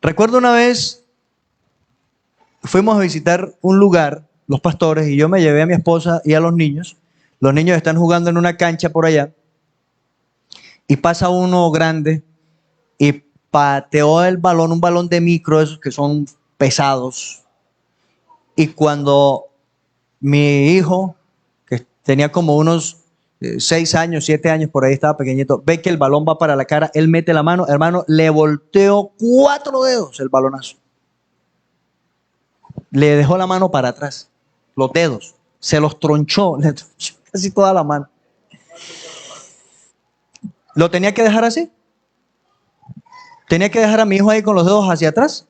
Recuerdo una vez fuimos a visitar un lugar, los pastores, y yo me llevé a mi esposa y a los niños. Los niños están jugando en una cancha por allá. Y pasa uno grande y pateó el balón, un balón de micro, esos que son pesados. Y cuando mi hijo, que tenía como unos 6 años, 7 años, por ahí estaba pequeñito, ve que el balón va para la cara, él mete la mano, hermano, le volteó 4 dedos el balonazo. Le dejó la mano para atrás, los dedos, se los tronchó, le tronchó casi toda la mano. ¿Lo tenía que dejar así? ¿Tenía que dejar a mi hijo ahí con los dedos hacia atrás?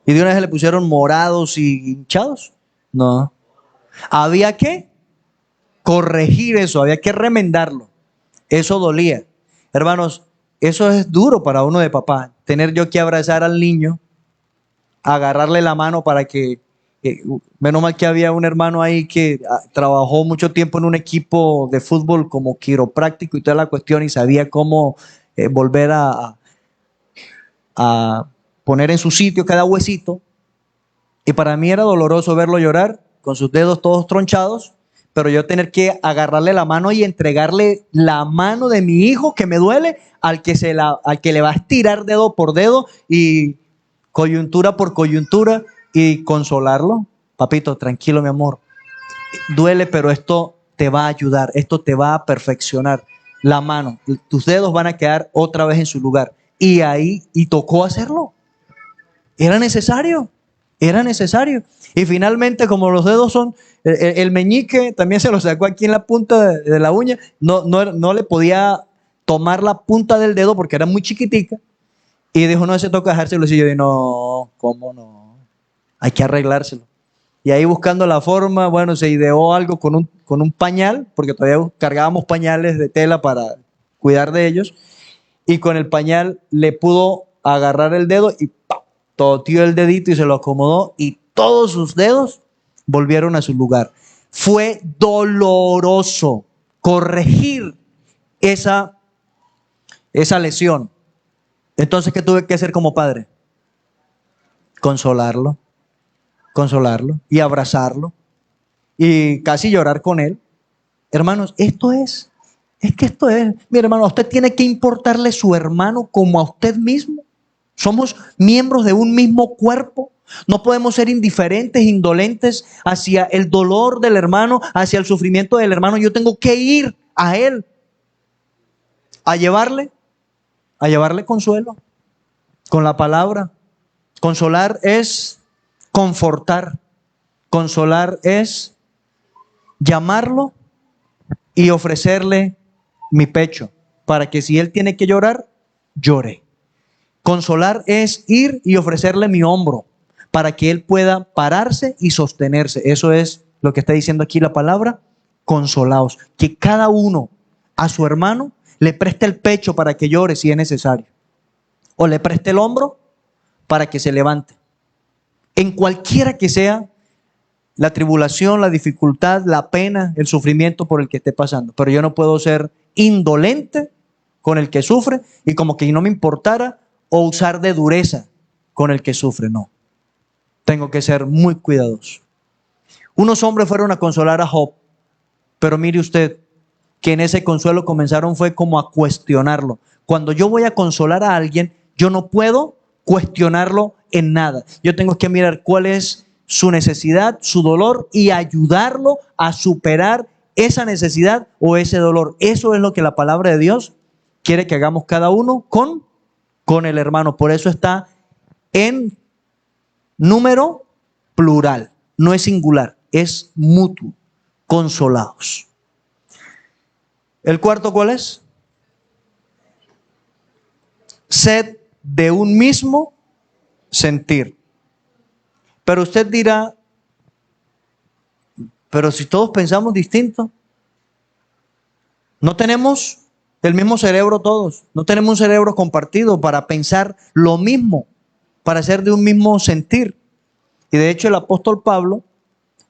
¿Y de una vez le pusieron morados y hinchados? No. Había que corregir eso, había que remendarlo. Eso dolía. Hermanos, eso es duro para uno de papá. Tener yo que abrazar al niño, agarrarle la mano para que... menos mal que había un hermano ahí que trabajó mucho tiempo en un equipo de fútbol como quiropráctico y toda la cuestión y sabía cómo volver a poner en su sitio cada huesito. Y para mí era doloroso verlo llorar con sus dedos todos tronchados, pero yo tener que agarrarle la mano y entregarle la mano de mi hijo que me duele al que le va a estirar dedo por dedo y coyuntura por coyuntura y consolarlo. Papito, tranquilo, mi amor. Duele, pero esto te va a ayudar, esto te va a perfeccionar. La mano, tus dedos van a quedar otra vez en su lugar. Y tocó hacerlo. Era necesario. Era necesario. Y finalmente, como los dedos son, el meñique también se lo sacó aquí en la punta de la uña. No le podía tomar la punta del dedo porque era muy chiquitica. Y dijo, no, ese toca dejárselo. Y yo dije, no, ¿cómo no? Hay que arreglárselo. Y ahí buscando la forma, bueno, se ideó algo con un pañal, porque todavía cargábamos pañales de tela para cuidar de ellos. Y con el pañal le pudo agarrar el dedo y ¡pam! Toteó el dedito y se lo acomodó y todos sus dedos volvieron a su lugar. Fue doloroso corregir esa lesión. Entonces, ¿qué tuve que hacer como padre? Consolarlo y abrazarlo y casi llorar con él. Hermanos, esto es mi hermano, a usted tiene que importarle su hermano como a usted mismo. Somos miembros de un mismo cuerpo. No podemos ser indiferentes, indolentes hacia el dolor del hermano, hacia el sufrimiento del hermano. Yo tengo que ir a él, a llevarle consuelo con la palabra. Consolar es confortar. Consolar es llamarlo y ofrecerle mi pecho para que si él tiene que llorar, llore. Consolar es ir y ofrecerle mi hombro para que él pueda pararse y sostenerse. Eso es lo que está diciendo aquí la palabra. Consolaos. Que cada uno a su hermano le preste el pecho para que llore si es necesario. O le preste el hombro para que se levante. En cualquiera que sea la tribulación, la dificultad, la pena, el sufrimiento por el que esté pasando. Pero yo no puedo ser indolente con el que sufre y como que no me importara, o usar de dureza con el que sufre. No. Tengo que ser muy cuidadoso. Unos hombres fueron a consolar a Job, pero mire usted que en ese consuelo comenzaron fue como a cuestionarlo. Cuando yo voy a consolar a alguien, yo no puedo cuestionarlo en nada. Yo tengo que mirar cuál es su necesidad, su dolor y ayudarlo a superar esa necesidad o ese dolor. Eso es lo que la palabra de Dios quiere que hagamos cada uno con el hermano. Por eso está en número plural. No es singular, es mutuo. Consolaos. ¿El cuarto cuál es? Sed de un mismo sentir. Pero usted dirá, pero si todos pensamos distinto, no tenemos el mismo cerebro todos, no tenemos un cerebro compartido para pensar lo mismo, para ser de un mismo sentir. Y de hecho el apóstol Pablo,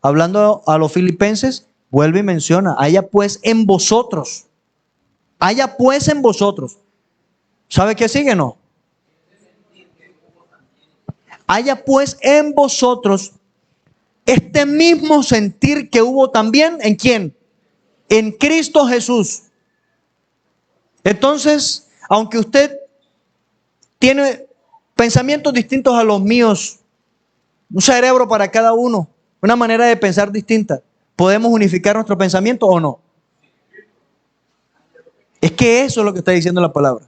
hablando a los filipenses, vuelve y menciona, haya pues en vosotros. ¿Sabe qué sigue? No. Haya pues en vosotros este mismo sentir que hubo también, ¿en quién? En Cristo Jesús. Entonces, aunque usted tiene pensamientos distintos a los míos, un cerebro para cada uno, una manera de pensar distinta. ¿Podemos unificar nuestro pensamiento o no? Es que eso es lo que está diciendo la palabra.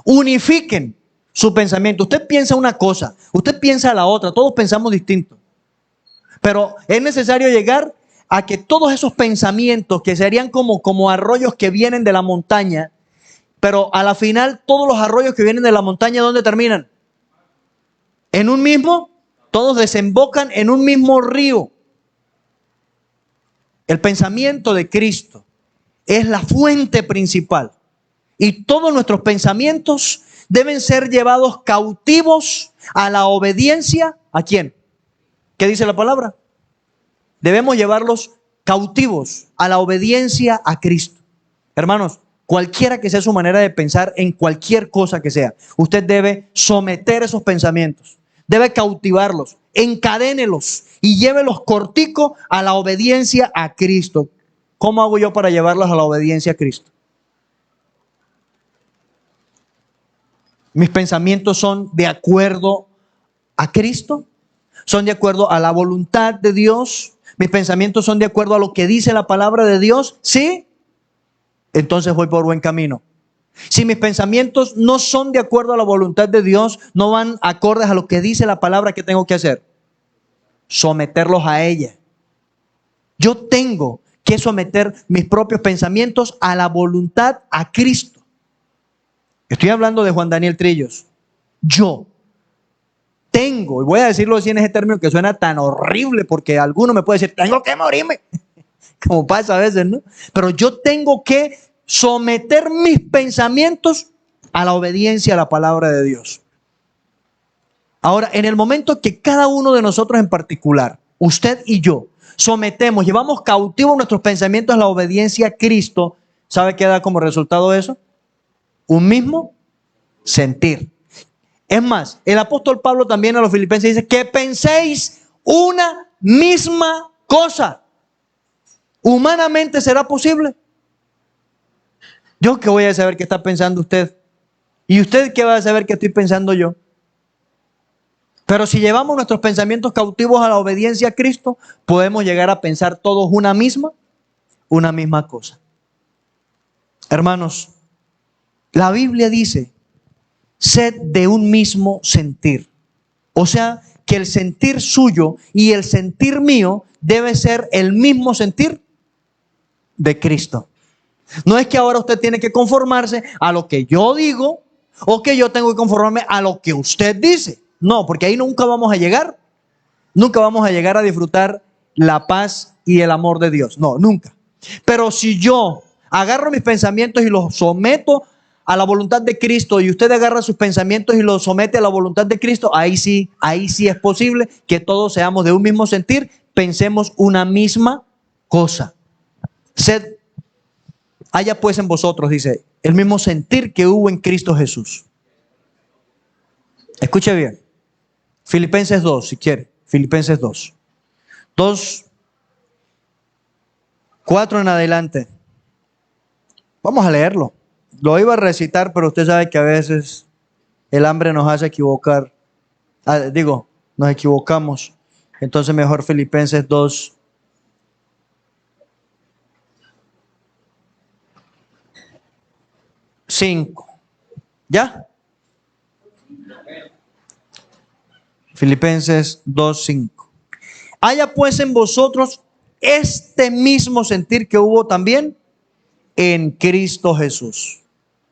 Unifiquen su pensamiento. Usted piensa una cosa, usted piensa la otra, todos pensamos distinto. Pero es necesario llegar a que todos esos pensamientos que serían como arroyos que vienen de la montaña, pero a la final todos los arroyos que vienen de la montaña, ¿dónde terminan? En un mismo, todos desembocan en un mismo río. El pensamiento de Cristo es la fuente principal. Y todos nuestros pensamientos deben ser llevados cautivos a la obediencia. ¿A quién? ¿Qué dice la palabra? Debemos llevarlos cautivos a la obediencia a Cristo. Hermanos, cualquiera que sea su manera de pensar en cualquier cosa que sea, usted debe someter esos pensamientos, debe cautivarlos, encadénelos y llévelos cortico a la obediencia a Cristo. ¿Cómo hago yo para llevarlos a la obediencia a Cristo? Mis pensamientos son de acuerdo a Cristo, son de acuerdo a la voluntad de Dios. Mis pensamientos son de acuerdo a lo que dice la palabra de Dios. ¿Sí? Entonces voy por buen camino. Si mis pensamientos no son de acuerdo a la voluntad de Dios, no van acordes a lo que dice la palabra, ¿qué tengo que hacer? Someterlos a ella. Yo tengo que someter mis propios pensamientos a la voluntad a Cristo. Estoy hablando de Juan Daniel Trillos. Yo tengo, y voy a decirlo así en ese término que suena tan horrible, porque alguno me puede decir, tengo que morirme, como pasa a veces, ¿no? Pero yo tengo que someter mis pensamientos a la obediencia a la palabra de Dios. Ahora, en el momento que cada uno de nosotros en particular, usted y yo, sometemos, llevamos cautivos nuestros pensamientos a la obediencia a Cristo, ¿sabe qué da como resultado eso? Un mismo sentir. Es más, el apóstol Pablo también a los filipenses dice que penséis una misma cosa. ¿Humanamente será posible? ¿Yo qué voy a saber qué está pensando usted? ¿Y usted qué va a saber qué estoy pensando yo? Pero si llevamos nuestros pensamientos cautivos a la obediencia a Cristo, podemos llegar a pensar todos una misma cosa. Hermanos, la Biblia dice, sed de un mismo sentir. O sea, que el sentir suyo y el sentir mío debe ser el mismo sentir de Cristo. No es que ahora usted tiene que conformarse a lo que yo digo o que yo tengo que conformarme a lo que usted dice. No, porque ahí nunca vamos a llegar. Nunca vamos a llegar a disfrutar la paz y el amor de Dios. No, nunca. Pero si yo agarro mis pensamientos y los someto a la voluntad de Cristo y usted agarra sus pensamientos y los somete a la voluntad de Cristo, ahí sí es posible que todos seamos de un mismo sentir, pensemos una misma cosa. Haya pues en vosotros, dice, el mismo sentir que hubo en Cristo Jesús. Escuche bien. Filipenses 2, si quiere. Filipenses 2. 2, 4 en adelante. Vamos a leerlo. Lo iba a recitar, pero usted sabe que a veces el hambre nos hace equivocar. Nos equivocamos. Entonces mejor Filipenses 2. ¿Ya? Filipenses 2:5. Haya pues en vosotros este mismo sentir que hubo también en Cristo Jesús.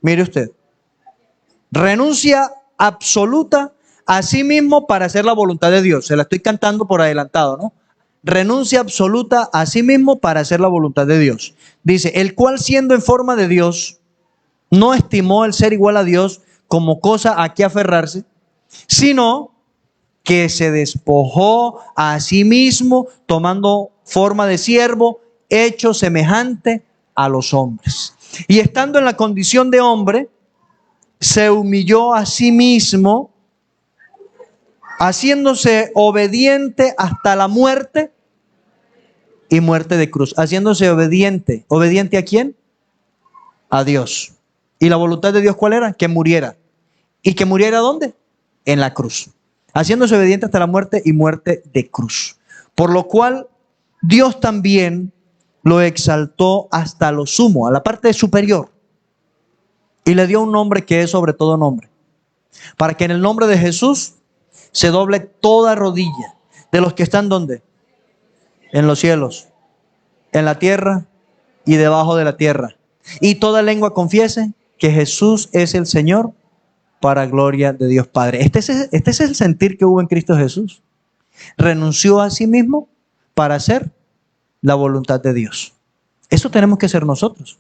Mire usted. Renuncia absoluta a sí mismo para hacer la voluntad de Dios. Se la estoy cantando por adelantado, ¿no? Renuncia absoluta a sí mismo para hacer la voluntad de Dios. Dice, el cual siendo en forma de Dios, no estimó el ser igual a Dios como cosa a que aferrarse, sino que se despojó a sí mismo, tomando forma de siervo, hecho semejante a los hombres. Y estando en la condición de hombre, se humilló a sí mismo, haciéndose obediente hasta la muerte y muerte de cruz. Haciéndose obediente. ¿Obediente a quién? A Dios. ¿Y la voluntad de Dios cuál era? Que muriera. y que muriera ¿dónde? En la cruz, haciéndose obediente hasta la muerte y muerte de cruz. Por lo cual Dios también lo exaltó hasta lo sumo, a la parte superior, y le dio un nombre que es sobre todo nombre, para que en el nombre de Jesús se doble toda rodilla de los que están ¿dónde? En los cielos, en la tierra y debajo de la tierra, y toda lengua confiese que Jesús es el Señor, para gloria de Dios Padre. Este es el sentir que hubo en Cristo Jesús. Renunció a sí mismo para hacer la voluntad de Dios. Eso tenemos que ser nosotros.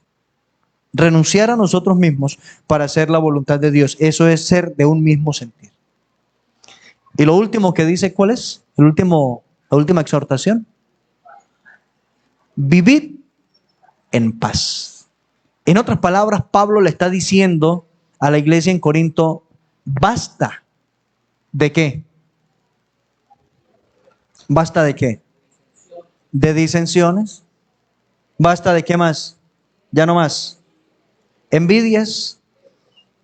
Renunciar a nosotros mismos para hacer la voluntad de Dios. Eso es ser de un mismo sentir. Y lo último que dice, ¿cuál es? La última exhortación. Vivid en paz. En otras palabras, Pablo le está diciendo a la iglesia en Corinto, basta. ¿De qué? ¿Basta de qué? De disensiones. ¿Basta de qué más? Ya no más envidias,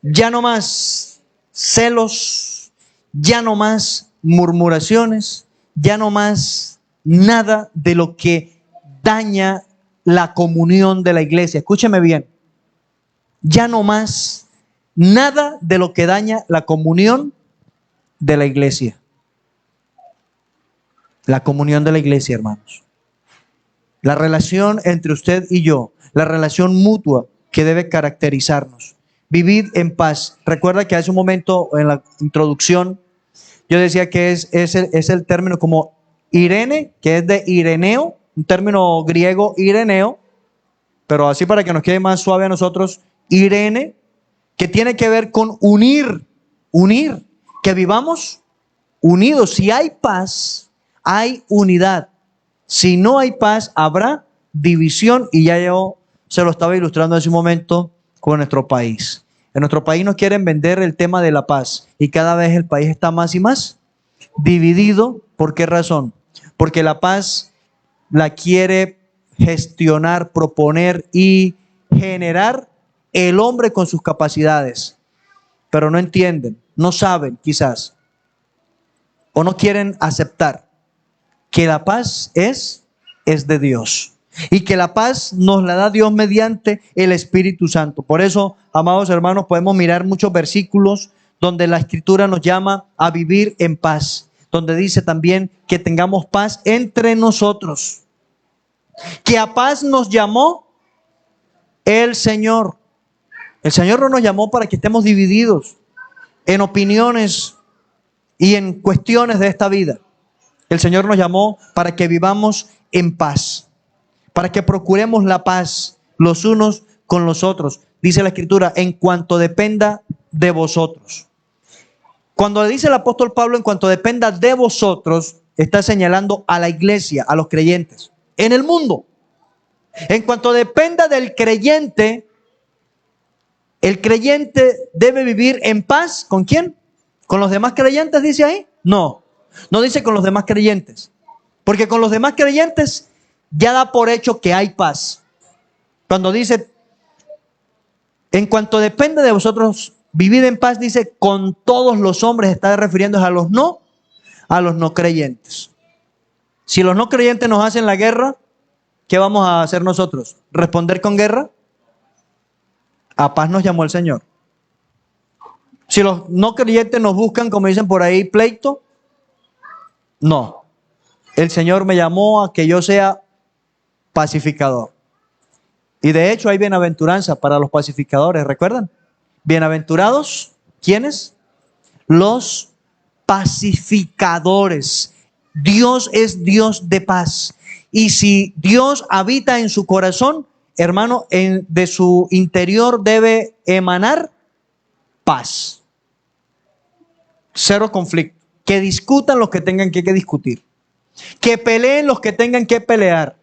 ya no más celos, ya no más murmuraciones, ya no más nada de lo que daña la comunión de la iglesia. Escúcheme bien. Ya no más nada de lo que daña la comunión de la iglesia. La comunión de la iglesia, hermanos. La relación entre usted y yo, la relación mutua que debe caracterizarnos. Vivid en paz. Recuerda que hace un momento en la introducción yo decía que es el término como Irene, que es de Ireneo, un término griego Ireneo, pero así para que nos quede más suave a nosotros, Irene, que tiene que ver con unir, que vivamos unidos. Si hay paz, hay unidad. Si no hay paz, habrá división, y ya yo se lo estaba ilustrando hace un momento con nuestro país. En nuestro país nos quieren vender el tema de la paz y cada vez el país está más y más dividido. ¿Por qué razón? Porque la paz la quiere gestionar, proponer y generar el hombre con sus capacidades, pero no entienden, no saben quizás, o no quieren aceptar que la paz es de Dios y que la paz nos la da Dios mediante el Espíritu Santo. Por eso, amados hermanos, podemos mirar muchos versículos donde la Escritura nos llama a vivir en paz, donde dice también que tengamos paz entre nosotros, que a paz nos llamó el Señor. El Señor no nos llamó para que estemos divididos en opiniones y en cuestiones de esta vida. El Señor nos llamó para que vivamos en paz, para que procuremos la paz los unos con los otros. Dice la Escritura, en cuanto dependa de vosotros. Cuando dice el apóstol Pablo, en cuanto dependa de vosotros, está señalando a la iglesia, a los creyentes, en el mundo. En cuanto dependa del creyente, el creyente debe vivir en paz. ¿Con quién? ¿Con los demás creyentes dice ahí? No, no dice con los demás creyentes. Porque con los demás creyentes ya da por hecho que hay paz. Cuando dice, en cuanto depende de vosotros, vivid en paz, dice, con todos los hombres, está refiriéndose a los no creyentes. Si los no creyentes nos hacen la guerra, ¿qué vamos a hacer nosotros? ¿Responder con guerra? A paz nos llamó el Señor. Si los no creyentes nos buscan, como dicen por ahí, pleito, no. El Señor me llamó a que yo sea pacificador. Y de hecho hay bienaventuranza para los pacificadores, ¿recuerdan? Bienaventurados, ¿quiénes? Los pacificadores. Dios es Dios de paz. Y si Dios habita en su corazón, hermano, de su interior debe emanar paz. Cero conflicto. Que discutan los que tengan que discutir. Que peleen los que tengan que pelear.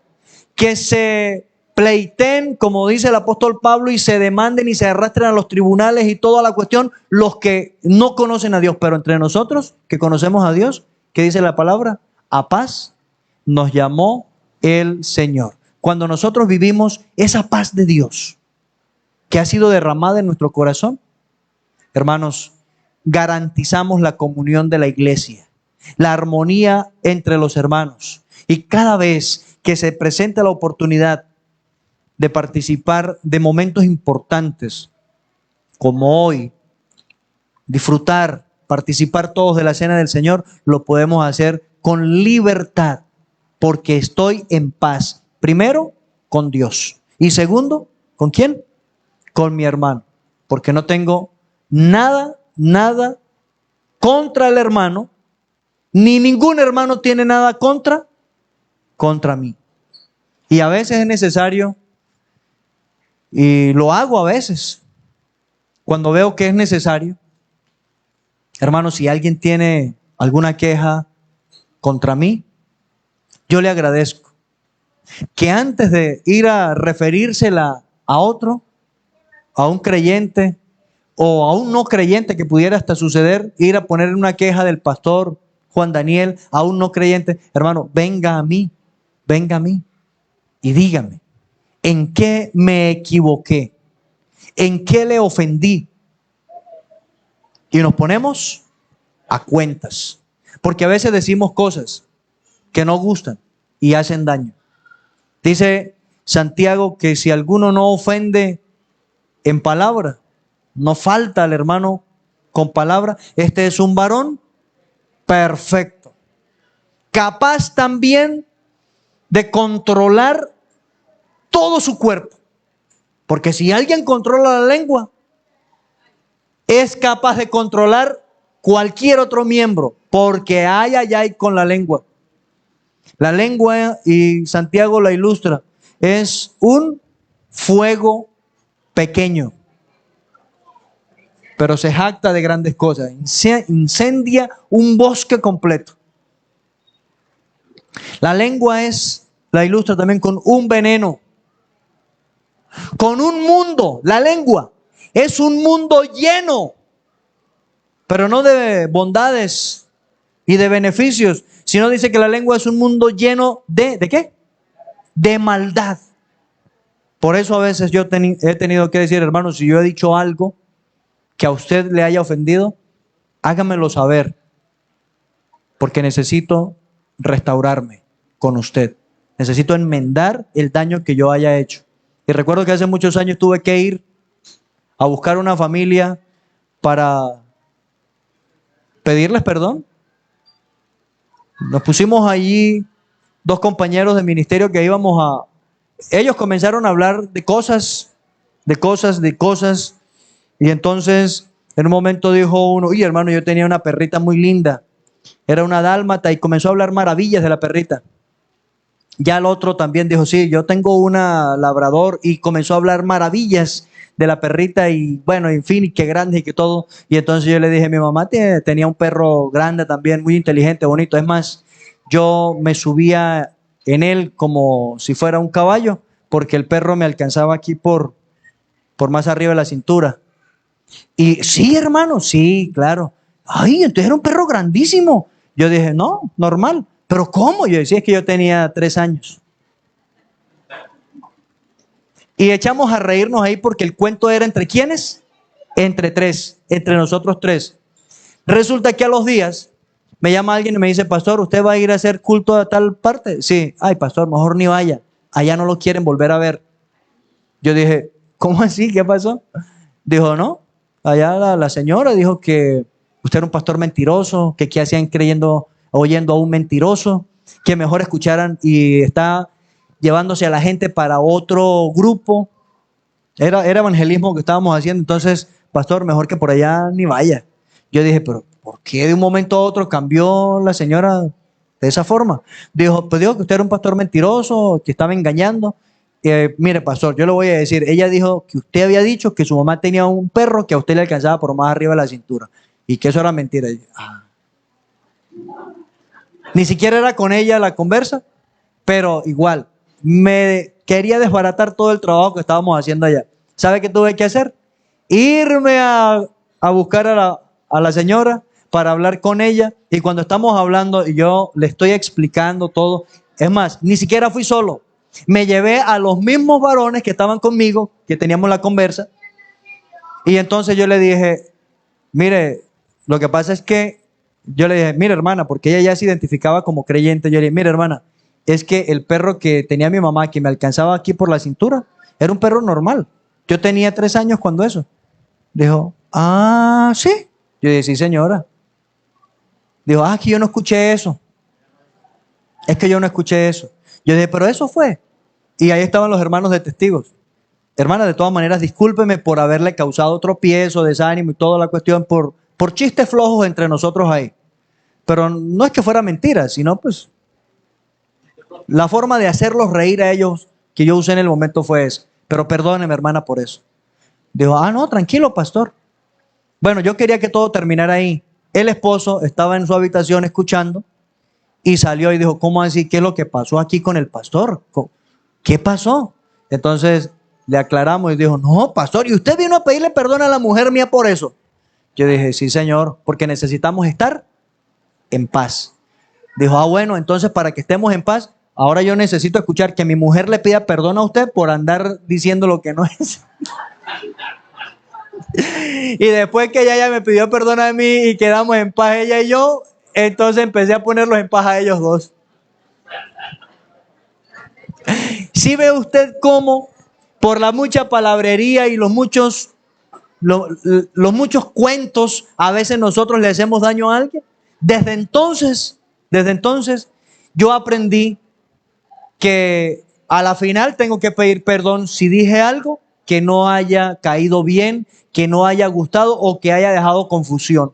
Que se pleiten, como dice el apóstol Pablo, y se demanden y se arrastren a los tribunales y toda la cuestión, los que no conocen a Dios. Pero entre nosotros, que conocemos a Dios, ¿qué dice la palabra? A paz nos llamó el Señor. Cuando nosotros vivimos esa paz de Dios que ha sido derramada en nuestro corazón, hermanos, garantizamos la comunión de la iglesia, la armonía entre los hermanos. Y cada vez que se presenta la oportunidad de participar de momentos importantes, como hoy, disfrutar, participar todos de la cena del Señor, lo podemos hacer con libertad, porque estoy en paz. Primero, con Dios. Y segundo, ¿con quién? Con mi hermano. Porque no tengo nada contra el hermano, ni ningún hermano tiene nada contra mí. Y a veces es necesario, y lo hago a veces, cuando veo que es necesario. Hermano, si alguien tiene alguna queja contra mí, yo le agradezco que antes de ir a referírsela a otro, a un creyente o a un no creyente, que pudiera hasta suceder, ir a poner una queja del pastor Juan Daniel a un no creyente, hermano, venga a mí y dígame, ¿en qué me equivoqué? ¿En qué le ofendí? Y nos ponemos a cuentas, porque a veces decimos cosas que no gustan y hacen daño. Dice Santiago que si alguno no ofende en palabra, no falta al hermano con palabra, este es un varón perfecto, capaz también de controlar todo su cuerpo. Porque si alguien controla la lengua, es capaz de controlar cualquier otro miembro, porque hay con la lengua. La lengua, y Santiago la ilustra, es un fuego pequeño, pero se jacta de grandes cosas. Incendia un bosque completo. La lengua la ilustra también con un veneno, con un mundo. La lengua es un mundo lleno, pero no de bondades y de beneficios, sino dice que la lengua es un mundo lleno ¿de qué? De maldad. Por eso a veces yo he tenido que decir, hermano, si yo he dicho algo que a usted le haya ofendido, hágamelo saber, porque necesito restaurarme con usted. Necesito enmendar el daño que yo haya hecho. Y recuerdo que hace muchos años tuve que ir a buscar una familia para pedirles perdón. Nos pusimos allí dos compañeros de ministerio que ellos comenzaron a hablar de cosas, y entonces en un momento dijo uno, oye hermano, yo tenía una perrita muy linda, era una dálmata, y comenzó a hablar maravillas de la perrita. Ya el otro también dijo, sí, yo tengo una labrador, y comenzó a hablar maravillas de la perrita, y bueno, en fin, y qué grande y que todo. Y entonces yo le dije, mi mamá tenía un perro grande también, muy inteligente, bonito. Es más, yo me subía en él como si fuera un caballo, porque el perro me alcanzaba aquí por más arriba de la cintura. Y sí, hermano, sí, claro. Ay, entonces era un perro grandísimo. Yo dije, no, normal. ¿Pero cómo? Yo decía, es que yo tenía 3 años. Y echamos a reírnos ahí porque el cuento era ¿entre quiénes? Entre 3, entre nosotros 3. Resulta que a los días me llama alguien y me dice, pastor, ¿usted va a ir a hacer culto a tal parte? Sí. Ay, pastor, mejor ni vaya. Allá no lo quieren volver a ver. Yo dije, ¿cómo así? ¿Qué pasó? Dijo, no. Allá la señora dijo que usted era un pastor mentiroso, que qué hacían oyendo a un mentiroso, que mejor escucharan, y está llevándose a la gente para otro grupo. Era evangelismo que estábamos haciendo. Entonces, pastor, mejor que por allá ni vaya. Yo dije, pero ¿por qué de un momento a otro cambió la señora de esa forma? Dijo, pues dijo que usted era un pastor mentiroso, que estaba engañando. Mire, pastor, yo le voy a decir, ella dijo que usted había dicho que su mamá tenía un perro que a usted le alcanzaba por más arriba de la cintura, y que eso era mentira. Ni siquiera era con ella la conversa, pero igual, me quería desbaratar todo el trabajo que estábamos haciendo allá. ¿Sabe qué tuve que hacer? Irme a buscar a la señora para hablar con ella, y cuando estamos hablando y yo le estoy explicando todo, es más, ni siquiera fui solo. Me llevé a los mismos varones que estaban conmigo, que teníamos la conversa, y entonces yo le dije, mire, Lo que pasa es que yo le dije, mira hermana, porque ella ya se identificaba como creyente, yo le dije, mira hermana, es que el perro que tenía mi mamá, que me alcanzaba aquí por la cintura, era un perro normal. Yo tenía 3 años cuando eso. Dijo, ah, sí. Yo dije, sí señora. Dijo, ah, que yo no escuché eso. Es que yo no escuché eso. Yo dije, pero eso fue. Y ahí estaban los hermanos de testigos. Hermana, de todas maneras, discúlpeme por haberle causado tropiezo, desánimo y toda la cuestión por chistes flojos entre nosotros ahí. Pero no es que fuera mentira, sino pues la forma de hacerlos reír a ellos que yo usé en el momento fue esa. Pero perdóneme, hermana, por eso. Dijo, ah, no, tranquilo, pastor. Bueno, yo quería que todo terminara ahí. El esposo estaba en su habitación escuchando y salió y dijo, ¿cómo así? ¿Qué es lo que pasó aquí con el pastor? ¿Qué pasó? Entonces le aclaramos y dijo, no, pastor, ¿y usted vino a pedirle perdón a la mujer mía por eso? Yo dije, sí, señor, porque necesitamos estar en paz. Dijo, ah, bueno, entonces para que estemos en paz, ahora yo necesito escuchar que mi mujer le pida perdón a usted por andar diciendo lo que no es. Y después que ella ya me pidió perdón a mí y quedamos en paz ella y yo, entonces empecé a ponerlos en paz a ellos dos. ¿Sí ve usted cómo por la mucha palabrería y los muchos cuentos a veces nosotros le hacemos daño a alguien? Desde entonces, yo aprendí que a la final tengo que pedir perdón si dije algo que no haya caído bien, que no haya gustado o que haya dejado confusión.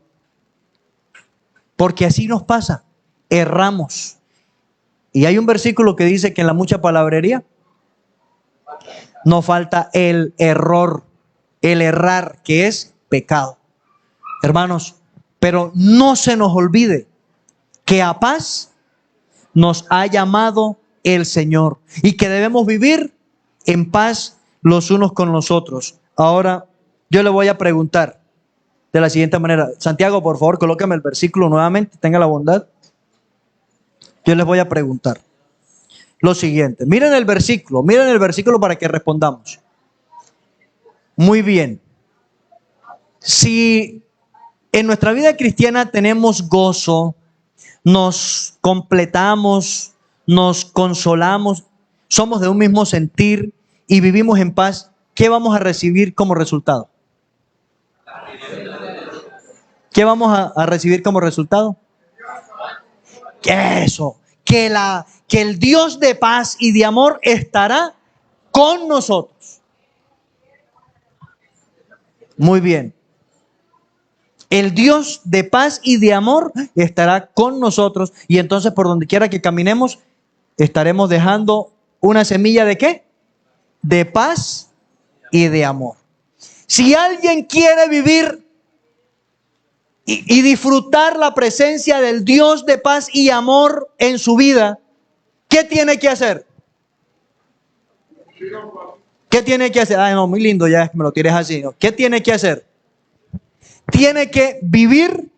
Porque así nos pasa, erramos. Y hay un versículo que dice que en la mucha palabrería no falta el error, el errar, que es pecado. Hermanos, pero no se nos olvide que a paz nos ha llamado el Señor y que debemos vivir en paz los unos con los otros. Ahora, yo le voy a preguntar de la siguiente manera. Santiago, por favor, colócame el versículo nuevamente, tenga la bondad. Yo les voy a preguntar lo siguiente. Miren el versículo para que respondamos. Muy bien. Si en nuestra vida cristiana tenemos gozo, nos completamos, nos consolamos, somos de un mismo sentir y vivimos en paz, ¿qué vamos a recibir como resultado? ¿Qué vamos a recibir como resultado? Eso, que el Dios de paz y de amor estará con nosotros. Muy bien. El Dios de paz y de amor estará con nosotros y entonces por donde quiera que caminemos estaremos dejando una semilla ¿de qué? De paz y de amor. Si alguien quiere vivir y disfrutar la presencia del Dios de paz y amor en su vida, ¿qué tiene que hacer? ¿Qué tiene que hacer? Ay, no, muy lindo ya, me lo tires así, ¿no? ¿Qué tiene que hacer? Tiene que vivir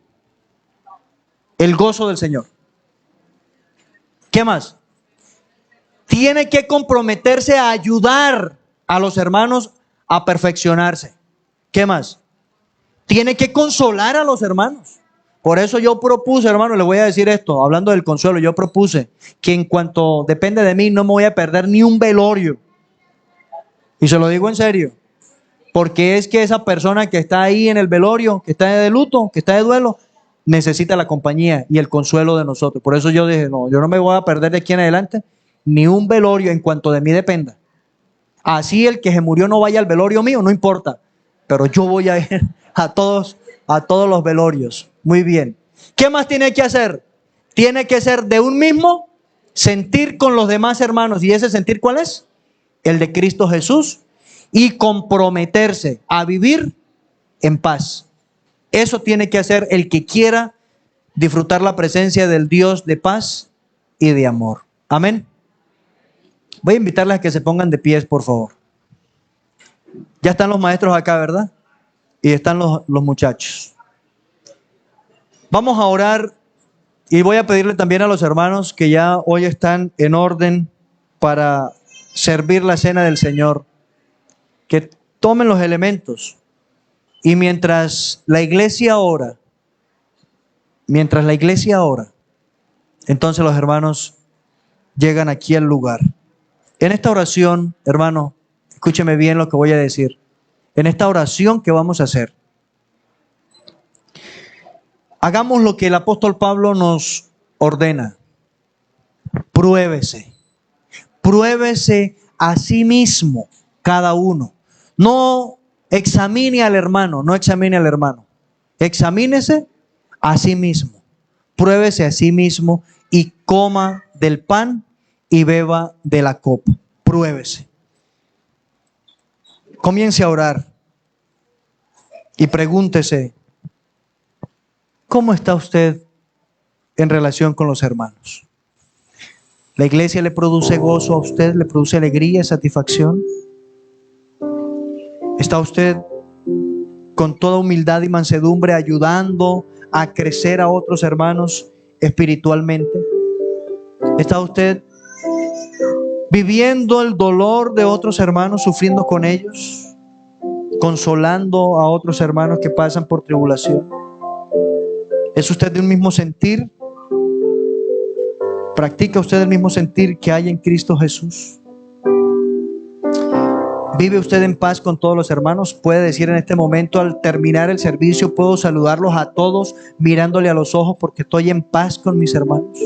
el gozo del Señor. ¿Qué más? Tiene que comprometerse a ayudar a los hermanos a perfeccionarse. ¿Qué más? Tiene que consolar a los hermanos. Por eso yo propuse, hermano, le voy a decir esto, hablando del consuelo, yo propuse que en cuanto depende de mí no me voy a perder ni un velorio. Y se lo digo en serio. Porque es que esa persona que está ahí en el velorio, que está de luto, que está de duelo, necesita la compañía y el consuelo de nosotros. Por eso yo dije, no, yo no me voy a perder de aquí en adelante ni un velorio en cuanto de mí dependa. Así el que se murió no vaya al velorio mío, no importa. Pero yo voy a ir a todos los velorios. Muy bien. ¿Qué más tiene que hacer? Tiene que ser de un mismo sentir con los demás hermanos. ¿Y ese sentir cuál es? El de Cristo Jesús. Y comprometerse a vivir en paz. Eso tiene que hacer el que quiera disfrutar la presencia del Dios de paz y de amor. Amén. Voy a invitarles a que se pongan de pies, por favor. Ya están los maestros acá, ¿verdad? Y están los muchachos. Vamos a orar y voy a pedirle también a los hermanos que ya hoy están en orden para servir la cena del Señor, que tomen los elementos y mientras la iglesia ora, Mientras la iglesia ora, entonces los hermanos llegan aquí al lugar. En esta oración, hermano, escúcheme bien lo que voy a decir. En esta oración que vamos a hacer, hagamos lo que el apóstol Pablo nos ordena. Pruébese. Pruébese a sí mismo, cada uno. No examine al hermano, no examine al hermano. Examínese a sí mismo. Pruébese a sí mismo y coma del pan y beba de la copa. Pruébese. Comience a orar y pregúntese, ¿cómo está usted en relación con los hermanos? ¿La iglesia le produce gozo a usted? ¿Le produce alegría, satisfacción? ¿Está usted con toda humildad y mansedumbre ayudando a crecer a otros hermanos espiritualmente? ¿Está usted viviendo el dolor de otros hermanos, sufriendo con ellos, consolando a otros hermanos que pasan por tribulación? ¿Es usted de un mismo sentir? ¿Practica usted el mismo sentir que hay en Cristo Jesús? ¿Vive usted en paz con todos los hermanos? Puede decir en este momento, al terminar el servicio, puedo saludarlos a todos mirándole a los ojos porque estoy en paz con mis hermanos.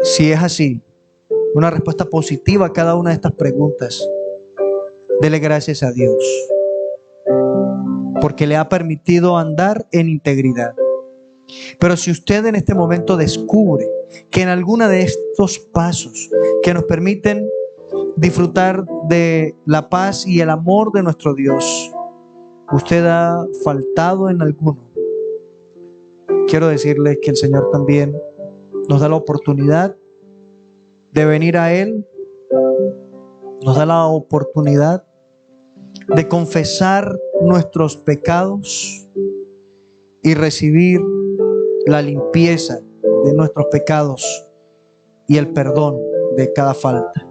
Si es así, una respuesta positiva a cada una de estas preguntas, dele gracias a Dios, porque le ha permitido andar en integridad. Pero si usted en este momento descubre que en alguna de estos pasos que nos permiten disfrutar de la paz y el amor de nuestro Dios, usted ha faltado en alguno, quiero decirle que el Señor también nos da la oportunidad de venir a Él, nos da la oportunidad de confesar nuestros pecados y recibir la limpieza de nuestros pecados y el perdón de cada falta.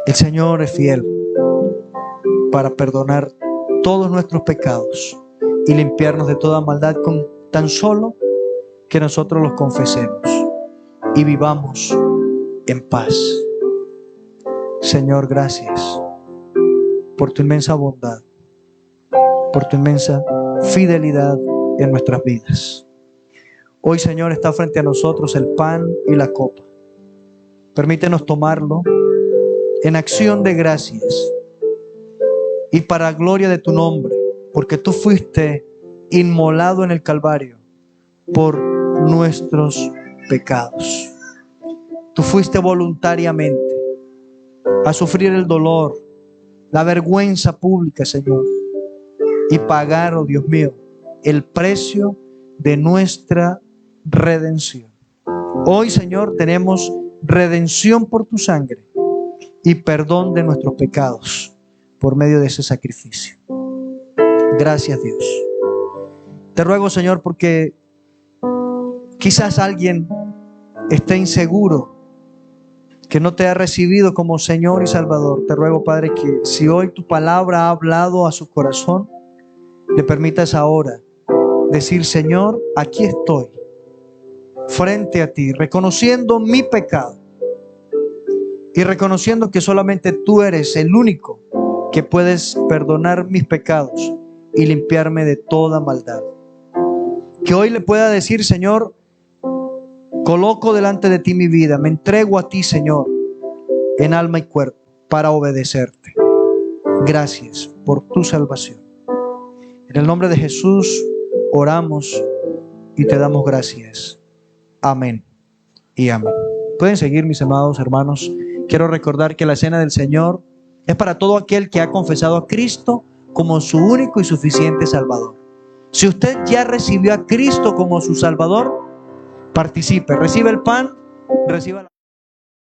El Señor es fiel para perdonar todos nuestros pecados y limpiarnos de toda maldad con tan solo que nosotros los confesemos y vivamos en paz. Señor, gracias por tu inmensa bondad, por tu inmensa fidelidad en nuestras vidas. Hoy, Señor, está frente a nosotros el pan y la copa. Permítenos tomarlo en acción de gracias y para gloria de tu nombre, porque tú fuiste inmolado en el Calvario por nuestros pecados. Tú fuiste voluntariamente a sufrir el dolor, la vergüenza pública, Señor, y pagar, oh Dios mío, el precio de nuestra redención. Hoy, Señor, tenemos redención por tu sangre y perdón de nuestros pecados por medio de ese sacrificio. Gracias, Dios. Te ruego, Señor, porque quizás alguien esté inseguro, que no te ha recibido como Señor y Salvador. Te ruego, Padre, que si hoy tu palabra ha hablado a su corazón, le permitas ahora decir: Señor, aquí estoy frente a ti, reconociendo mi pecado y reconociendo que solamente tú eres el único que puedes perdonar mis pecados y limpiarme de toda maldad. Que hoy le pueda decir: Señor, coloco delante de ti mi vida, me entrego a ti, Señor, en alma y cuerpo, para obedecerte. Gracias por tu salvación. En el nombre de Jesús oramos y te damos gracias. Amén y amén. Pueden seguir, mis amados hermanos. Quiero recordar que la cena del Señor es para todo aquel que ha confesado a Cristo como su único y suficiente Salvador. Si usted ya recibió a Cristo como su Salvador, participe, reciba el pan, reciba la